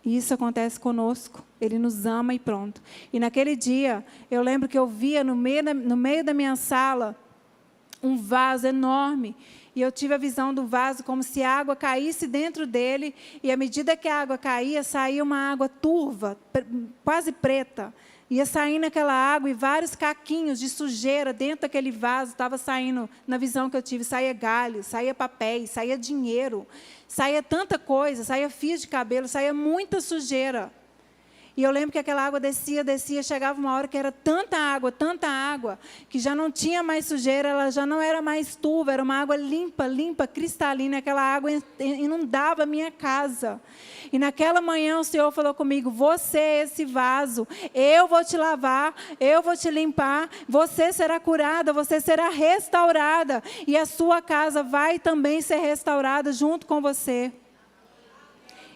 E isso acontece conosco. Ele nos ama e pronto. E naquele dia, eu lembro que eu via no meio da minha sala, um vaso enorme. E eu tive a visão do vaso como se a água caísse dentro dele. E à medida que a água caía, saía uma água turva, quase preta. Ia saindo aquela água e vários caquinhos de sujeira dentro daquele vaso. Estava saindo, na visão que eu tive, saía galho, saía papéis, saía dinheiro, saía tanta coisa, saía fios de cabelo, saía muita sujeira. E eu lembro que aquela água descia, chegava uma hora que era tanta água, que já não tinha mais sujeira, ela já não era mais turva, era uma água limpa, cristalina, aquela água inundava a minha casa. E naquela manhã o Senhor falou comigo, você é esse vaso, eu vou te lavar, eu vou te limpar, você será curada, você será restaurada, e a sua casa vai também ser restaurada junto com você.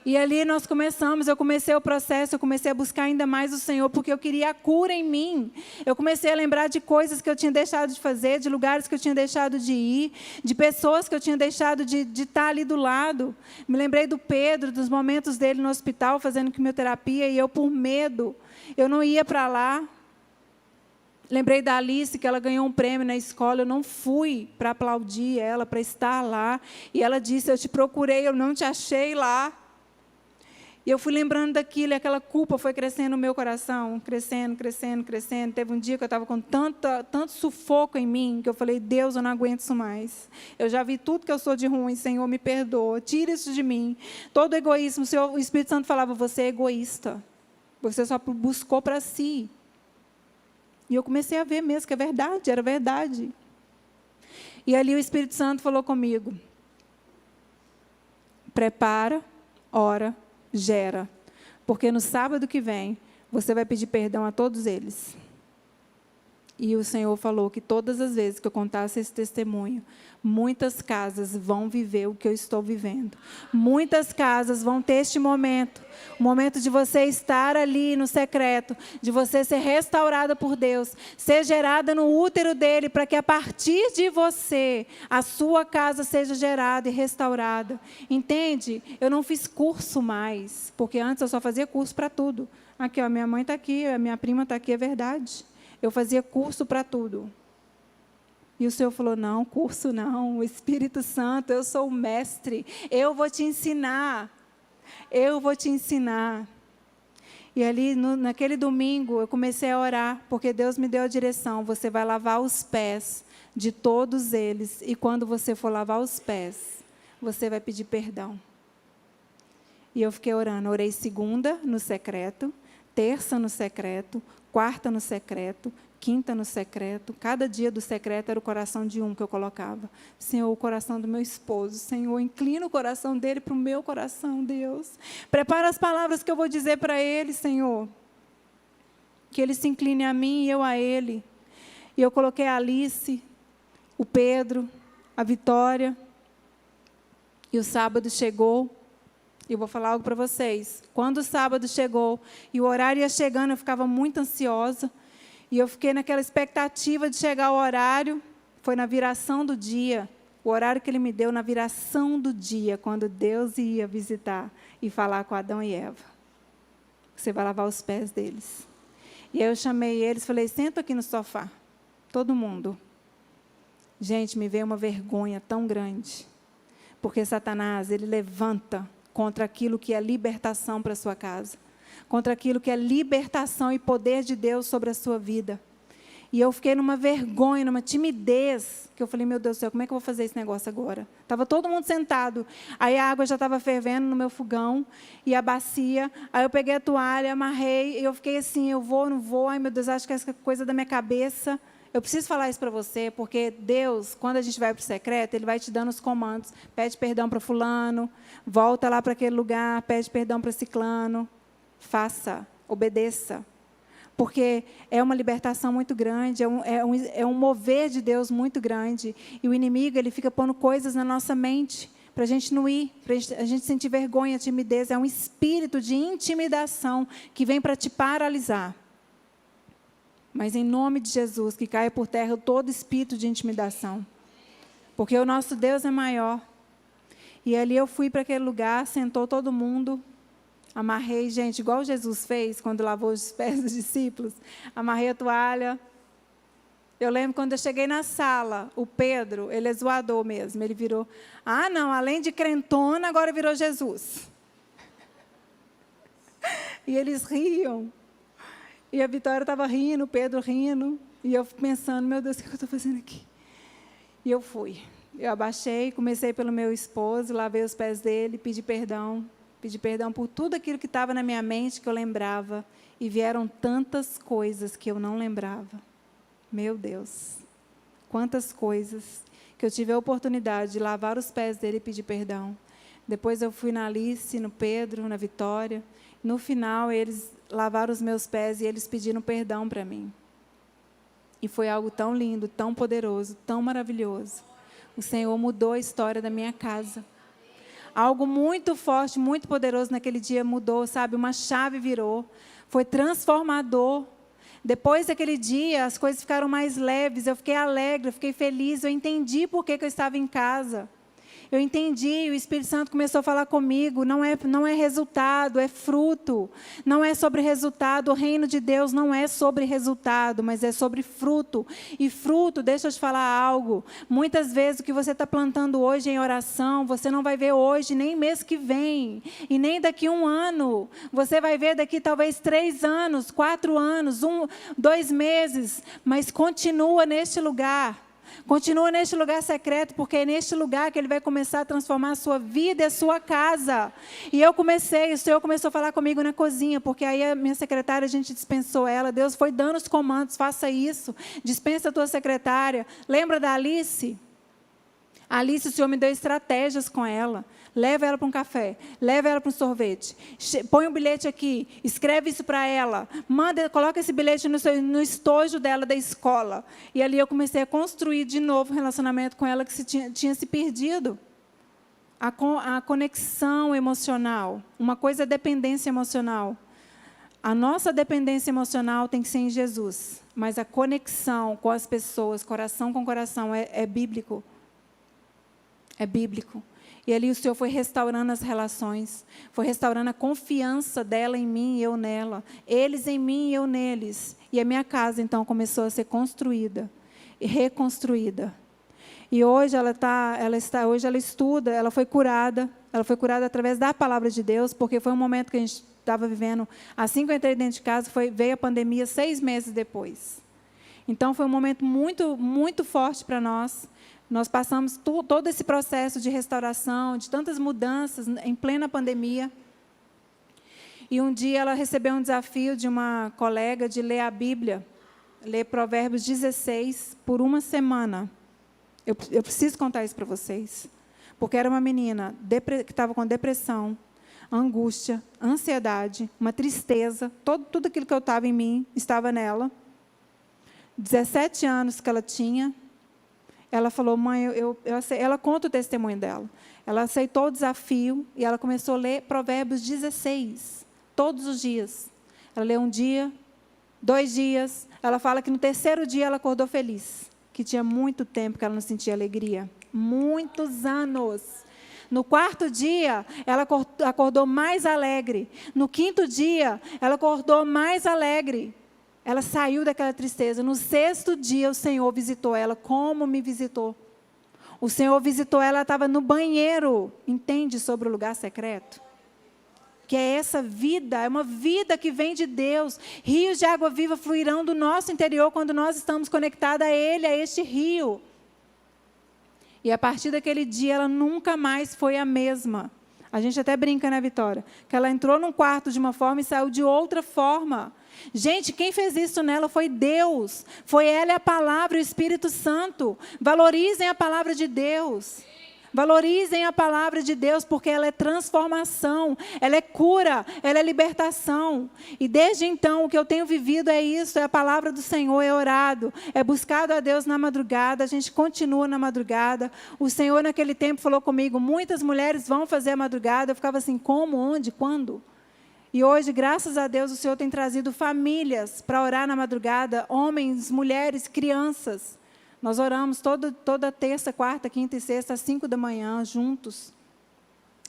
E ali eu comecei o processo, eu comecei a buscar ainda mais o Senhor, porque eu queria a cura em mim. Eu comecei a lembrar de coisas que eu tinha deixado de fazer, de lugares que eu tinha deixado de ir, de pessoas que eu tinha deixado de estar ali do lado. Me lembrei do Pedro, dos momentos dele no hospital, fazendo quimioterapia, e eu, por medo, eu não ia para lá. Lembrei da Alice, que ela ganhou um prêmio na escola, eu não fui para aplaudir ela, para estar lá. E ela disse, eu te procurei, eu não te achei lá. E eu fui lembrando daquilo, e aquela culpa foi crescendo no meu coração, crescendo. Teve um dia que eu estava com tanto sufoco em mim, que eu falei, Deus, eu não aguento isso mais. Eu já vi tudo que eu sou de ruim, Senhor, me perdoa, tira isso de mim. Todo egoísmo, o Espírito Santo falava, você é egoísta, você só buscou para si. E eu comecei a ver mesmo que é verdade, era verdade. E ali o Espírito Santo falou comigo, prepara, ora, gera, porque no sábado que vem, você vai pedir perdão a todos eles. E o Senhor falou que todas as vezes que eu contasse esse testemunho, muitas casas vão viver o que eu estou vivendo. Muitas casas vão ter este momento, o momento de você estar ali no secreto, de você ser restaurada por Deus, ser gerada no útero dele, para que a partir de você, a sua casa seja gerada e restaurada. Entende? Eu não fiz curso mais, porque antes eu só fazia curso para tudo. Aqui, ó, minha mãe está aqui, a minha prima está aqui, é verdade. Eu fazia curso para tudo. E o Senhor falou, não, curso não, o Espírito Santo, eu sou o mestre, eu vou te ensinar. Eu vou te ensinar. E ali, naquele domingo, eu comecei a orar, porque Deus me deu a direção. Você vai lavar os pés de todos eles. E quando você for lavar os pés, você vai pedir perdão. E eu fiquei orando. Orei segunda no secreto, terça no secreto, quarta no secreto, quinta no secreto. Cada dia do secreto era o coração de um que eu colocava. Senhor, o coração do meu esposo. Senhor, inclina o coração dele para o meu coração, Deus. Prepara as palavras que eu vou dizer para ele, Senhor. Que ele se incline a mim e eu a ele. E eu coloquei a Alice, o Pedro, a Vitória. E o sábado chegou. Eu vou falar algo para vocês. Quando o sábado chegou e o horário ia chegando, eu ficava muito ansiosa. E eu fiquei naquela expectativa de chegar o horário. Foi na viração do dia. O horário que ele me deu na viração do dia, quando Deus ia visitar e falar com Adão e Eva. Você vai lavar os pés deles. E aí eu chamei eles, falei, senta aqui no sofá. Todo mundo. Gente, me veio uma vergonha tão grande. Porque Satanás, ele levanta contra aquilo que é libertação para a sua casa. Contra aquilo que é libertação e poder de Deus sobre a sua vida. E eu fiquei numa vergonha, numa timidez, que eu falei, meu Deus do céu, como é que eu vou fazer esse negócio agora? Estava todo mundo sentado, aí a água já estava fervendo no meu fogão, e a bacia, aí eu peguei a toalha, amarrei, e eu fiquei assim, eu vou, não vou, ai meu Deus, acho que essa coisa da minha cabeça. Eu preciso falar isso para você, porque Deus, quando a gente vai para o secreto, Ele vai te dando os comandos. Pede perdão para fulano, volta lá para aquele lugar, pede perdão para ciclano. Faça, obedeça. Porque é uma libertação muito grande, é um mover de Deus muito grande. E o inimigo, ele fica pondo coisas na nossa mente, para a gente não ir, para a gente sentir vergonha, timidez. É um espírito de intimidação que vem para te paralisar. Mas em nome de Jesus, que caia por terra todo espírito de intimidação. Porque o nosso Deus é maior. E ali eu fui para aquele lugar, sentou todo mundo, amarrei, gente, igual Jesus fez quando lavou os pés dos discípulos. Amarrei a toalha. Eu lembro quando eu cheguei na sala, o Pedro, ele é zoador mesmo, ele virou, ah não, além de crentona, agora virou Jesus. E eles riam. E a Vitória estava rindo, o Pedro rindo. E eu pensando, meu Deus, o que eu estou fazendo aqui? E eu fui. Eu abaixei, comecei pelo meu esposo, lavei os pés dele, pedi perdão por tudo aquilo que estava na minha mente, que eu lembrava. E vieram tantas coisas que eu não lembrava. Meu Deus, quantas coisas que eu tive a oportunidade de lavar os pés dele e pedir perdão. Depois eu fui na Alice, no Pedro, na Vitória. No final, eles lavaram os meus pés e eles pediram perdão para mim. E foi algo tão lindo, tão poderoso, tão maravilhoso. O Senhor mudou a história da minha casa. Algo muito forte, muito poderoso naquele dia mudou, sabe? Uma chave virou. Foi transformador. Depois daquele dia, as coisas ficaram mais leves. Eu fiquei alegre, eu fiquei feliz. Eu entendi por que eu estava em casa. Eu entendi, o Espírito Santo começou a falar comigo, não é resultado, é fruto. Não é sobre resultado, o reino de Deus não é sobre resultado, mas é sobre fruto. E fruto, deixa eu te falar algo, muitas vezes o que você está plantando hoje em oração, você não vai ver hoje, nem mês que vem, e nem daqui 1 ano. Você vai ver daqui talvez 3 anos, 4 anos, 2 meses, mas continua neste lugar. Continua neste lugar secreto, porque é neste lugar que Ele vai começar a transformar a sua vida e a sua casa. E o Senhor começou a falar comigo na cozinha, porque aí a minha secretária, a gente dispensou ela, Deus foi dando os comandos, faça isso, dispensa a tua secretária. Lembra da Alice? A Alice, o Senhor me deu estratégias com ela. Leva ela para um café, leva ela para um sorvete, põe um bilhete aqui, escreve isso para ela, coloca esse bilhete no estojo dela da escola. E ali eu comecei a construir de novo um relacionamento com ela que tinha se perdido. A conexão emocional, uma coisa é dependência emocional. A nossa dependência emocional tem que ser em Jesus, mas a conexão com as pessoas, coração com coração, é bíblico. É bíblico. E ali o Senhor foi restaurando as relações, foi restaurando a confiança dela em mim e eu nela, eles em mim e eu neles. E a minha casa, então, começou a ser construída e reconstruída. E hoje hoje ela estuda, ela foi curada através da palavra de Deus, porque foi um momento que a gente estava vivendo, assim que eu entrei dentro de casa, veio a pandemia 6 meses depois. Então, foi um momento muito, muito forte para nós. Nós passamos todo esse processo de restauração, de tantas mudanças, em plena pandemia. E um dia ela recebeu um desafio de uma colega de ler a Bíblia, ler Provérbios 16 por uma semana. Eu preciso contar isso para vocês. Porque era uma menina que estava com depressão, angústia, ansiedade, uma tristeza, tudo aquilo que eu estava em mim estava nela. 17 anos que ela tinha. Ela falou, mãe, ela conta o testemunho dela. Ela aceitou o desafio e ela começou a ler Provérbios 16, todos os dias. Ela leu um dia, 2 dias. Ela fala que no 3º dia ela acordou feliz, que tinha muito tempo que ela não sentia alegria. Muitos anos. No 4º dia, ela acordou mais alegre. No 5º dia, ela acordou mais alegre. Ela saiu daquela tristeza. No 6º dia, o Senhor visitou ela, como me visitou. O Senhor visitou ela, ela estava no banheiro. Entende sobre o lugar secreto? Que é essa vida, é uma vida que vem de Deus. Rios de água viva fluirão do nosso interior quando nós estamos conectados a Ele, a este rio. E a partir daquele dia, ela nunca mais foi a mesma. A gente até brinca, né, Vitória? Que ela entrou num quarto de uma forma e saiu de outra forma. Gente, quem fez isso nela foi Deus. Foi ela e a palavra, o Espírito Santo. Valorizem a palavra de Deus. Valorizem a palavra de Deus, porque ela é transformação, ela é cura, ela é libertação. E desde então, o que eu tenho vivido é isso, é a palavra do Senhor, é orado, é buscado a Deus na madrugada, a gente continua na madrugada. O Senhor, naquele tempo, falou comigo, muitas mulheres vão fazer a madrugada. Eu ficava assim, como, onde, quando? E hoje, graças a Deus, o Senhor tem trazido famílias para orar na madrugada, homens, mulheres, crianças. Nós oramos toda terça, quarta, quinta e sexta, às 5 da manhã, juntos.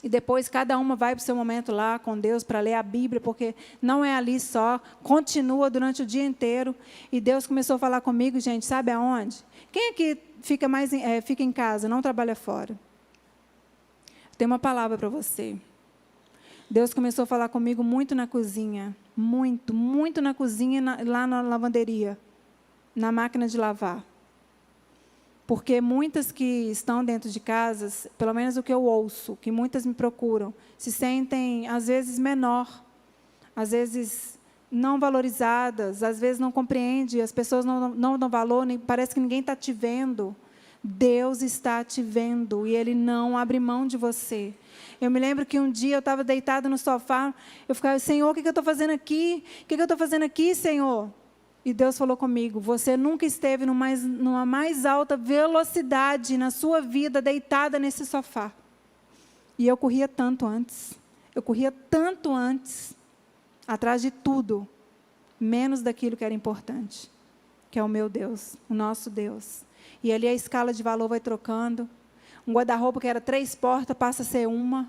E depois cada uma vai para o seu momento lá com Deus para ler a Bíblia, porque não é ali só, continua durante o dia inteiro. E Deus começou a falar comigo, gente, sabe aonde? Quem aqui fica em casa, não trabalha fora? Tem uma palavra para você. Deus começou a falar comigo muito na cozinha, muito na cozinha, lá na lavanderia, na máquina de lavar. Porque muitas que estão dentro de casas, pelo menos o que eu ouço, que muitas me procuram, se sentem, às vezes, menor, às vezes não valorizadas, às vezes não compreendem, as pessoas não dão valor, parece que ninguém está te vendo. Deus está te vendo e Ele não abre mão de você. Eu me lembro que um dia eu estava deitada no sofá, eu ficava, Senhor, o que eu estou fazendo aqui? O que eu estou fazendo aqui, Senhor? E Deus falou comigo, você nunca esteve numa mais alta velocidade na sua vida, deitada nesse sofá. E eu corria tanto antes, atrás de tudo, menos daquilo que era importante, que é o meu Deus, o nosso Deus. E ali a escala de valor vai trocando. Um guarda-roupa que era 3 portas passa a ser uma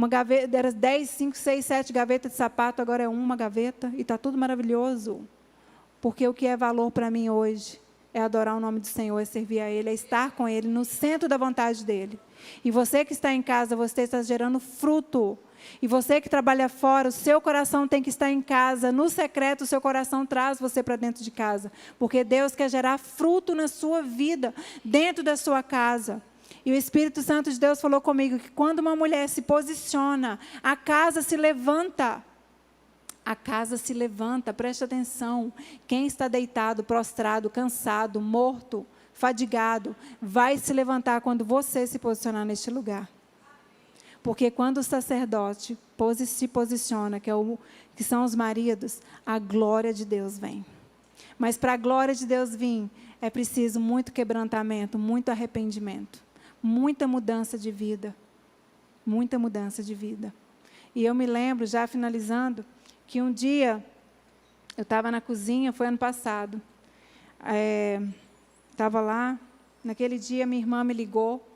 gaveta, era 10, 5, 6, 7 gavetas de sapato, agora é uma gaveta, e está tudo maravilhoso. Porque o que é valor para mim hoje é adorar o nome do Senhor, é servir a Ele, é estar com Ele, no centro da vontade dEle. E você que está em casa, você está gerando fruto. E você que trabalha fora, o seu coração tem que estar em casa. No secreto, o seu coração traz você para dentro de casa. Porque Deus quer gerar fruto na sua vida, dentro da sua casa. E o Espírito Santo de Deus falou comigo que quando uma mulher se posiciona, a casa se levanta. A casa se levanta, preste atenção. Quem está deitado, prostrado, cansado, morto, fadigado, vai se levantar quando você se posicionar neste lugar. Porque quando o sacerdote se posiciona, que são os maridos, a glória de Deus vem. Mas para a glória de Deus vir, é preciso muito quebrantamento, muito arrependimento, muita mudança de vida. Muita mudança de vida. E eu me lembro, já finalizando, que um dia eu estava na cozinha, foi ano passado, estava lá, naquele dia minha irmã me ligou,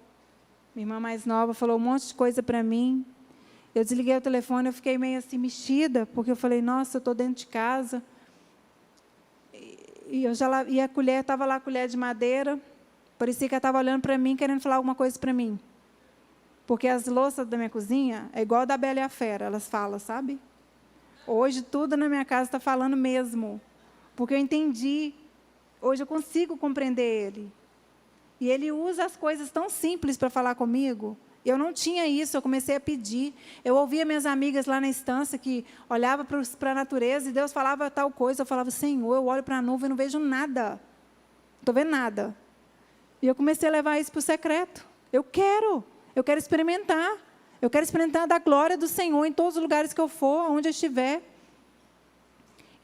minha irmã mais nova falou um monte de coisa para mim, eu desliguei o telefone, eu fiquei meio assim mexida, porque eu falei, nossa, eu estou dentro de casa, e a colher, estava lá a colher de madeira, parecia que ela estava olhando para mim, querendo falar alguma coisa para mim, porque as louças da minha cozinha é igual a da Bela e a Fera, elas falam, sabe? Hoje tudo na minha casa está falando mesmo, porque eu entendi. Hoje eu consigo compreender Ele. E Ele usa as coisas tão simples para falar comigo. Eu não tinha isso, eu comecei a pedir. Eu ouvia minhas amigas lá na estância que olhavam para a natureza e Deus falava tal coisa. Eu falava, Senhor, eu olho para a nuvem e não vejo nada. Não estou vendo nada. E eu comecei a levar isso para o secreto. Eu quero experimentar. Eu quero experimentar da glória do Senhor em todos os lugares que eu for, onde eu estiver.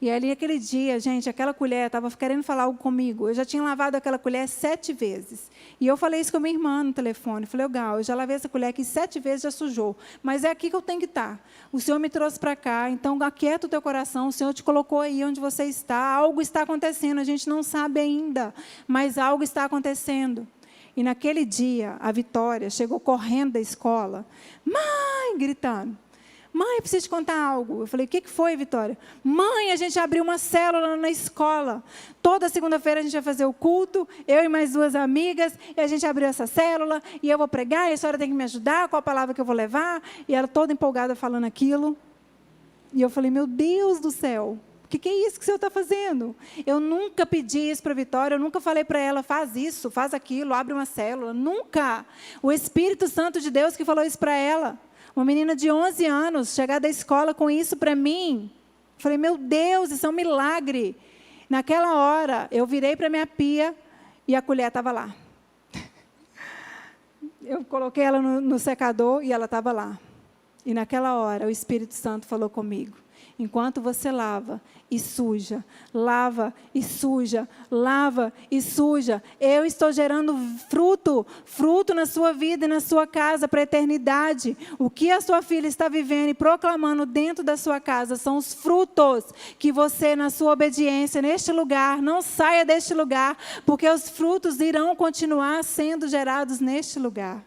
E ali, aquele dia, gente, aquela colher estava querendo falar algo comigo. Eu já tinha lavado aquela colher 7 vezes. E eu falei isso com a minha irmã no telefone. Falei, Gal, eu já lavei essa colher aqui 7 vezes, já sujou. Mas é aqui que eu tenho que estar. O Senhor me trouxe para cá, então aquieta o teu coração. O Senhor te colocou aí onde você está. Algo está acontecendo, a gente não sabe ainda, mas algo está acontecendo. E naquele dia, a Vitória chegou correndo da escola. Mãe, gritando. Mãe, eu preciso te contar algo. Eu falei, o que foi, Vitória? Mãe, a gente abriu uma célula na escola. Toda segunda-feira a gente vai fazer o culto, eu e mais 2 amigas, e a gente abriu essa célula, e eu vou pregar, e a senhora tem que me ajudar, qual a palavra que eu vou levar? E ela toda empolgada falando aquilo. E eu falei, meu Deus do céu, o que é isso que o Senhor está fazendo? Eu nunca pedi isso para a Vitória, eu nunca falei para ela, faz isso, faz aquilo, abre uma célula. Nunca. O Espírito Santo de Deus que falou isso para ela. Uma menina de 11 anos, chegar da escola com isso para mim. Falei, meu Deus, isso é um milagre. Naquela hora, eu virei para a minha pia e a colher estava lá. Eu coloquei ela no secador e ela estava lá. E naquela hora, o Espírito Santo falou comigo. Enquanto você lava e suja, lava e suja, lava e suja, eu estou gerando fruto na sua vida e na sua casa para a eternidade. O que a sua filha está vivendo e proclamando dentro da sua casa são os frutos que você, na sua obediência neste lugar, não saia deste lugar, porque os frutos irão continuar sendo gerados neste lugar.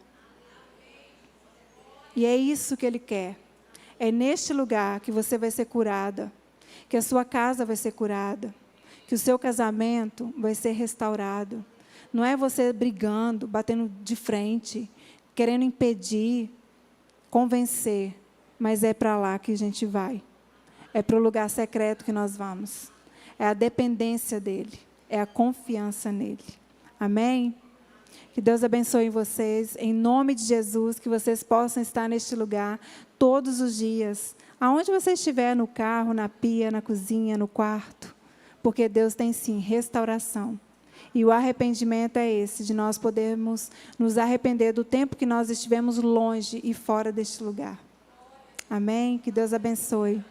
E é isso que Ele quer. É neste lugar que você vai ser curada, que a sua casa vai ser curada, que o seu casamento vai ser restaurado. Não é você brigando, batendo de frente, querendo impedir, convencer, mas é para lá que a gente vai. É para o lugar secreto que nós vamos. É a dependência dEle, é a confiança nele. Amém? Que Deus abençoe vocês, em nome de Jesus, que vocês possam estar neste lugar todos os dias, aonde você estiver, no carro, na pia, na cozinha, no quarto, porque Deus tem sim restauração. E o arrependimento é esse, de nós podermos nos arrepender do tempo que nós estivemos longe e fora deste lugar. Amém? Que Deus abençoe.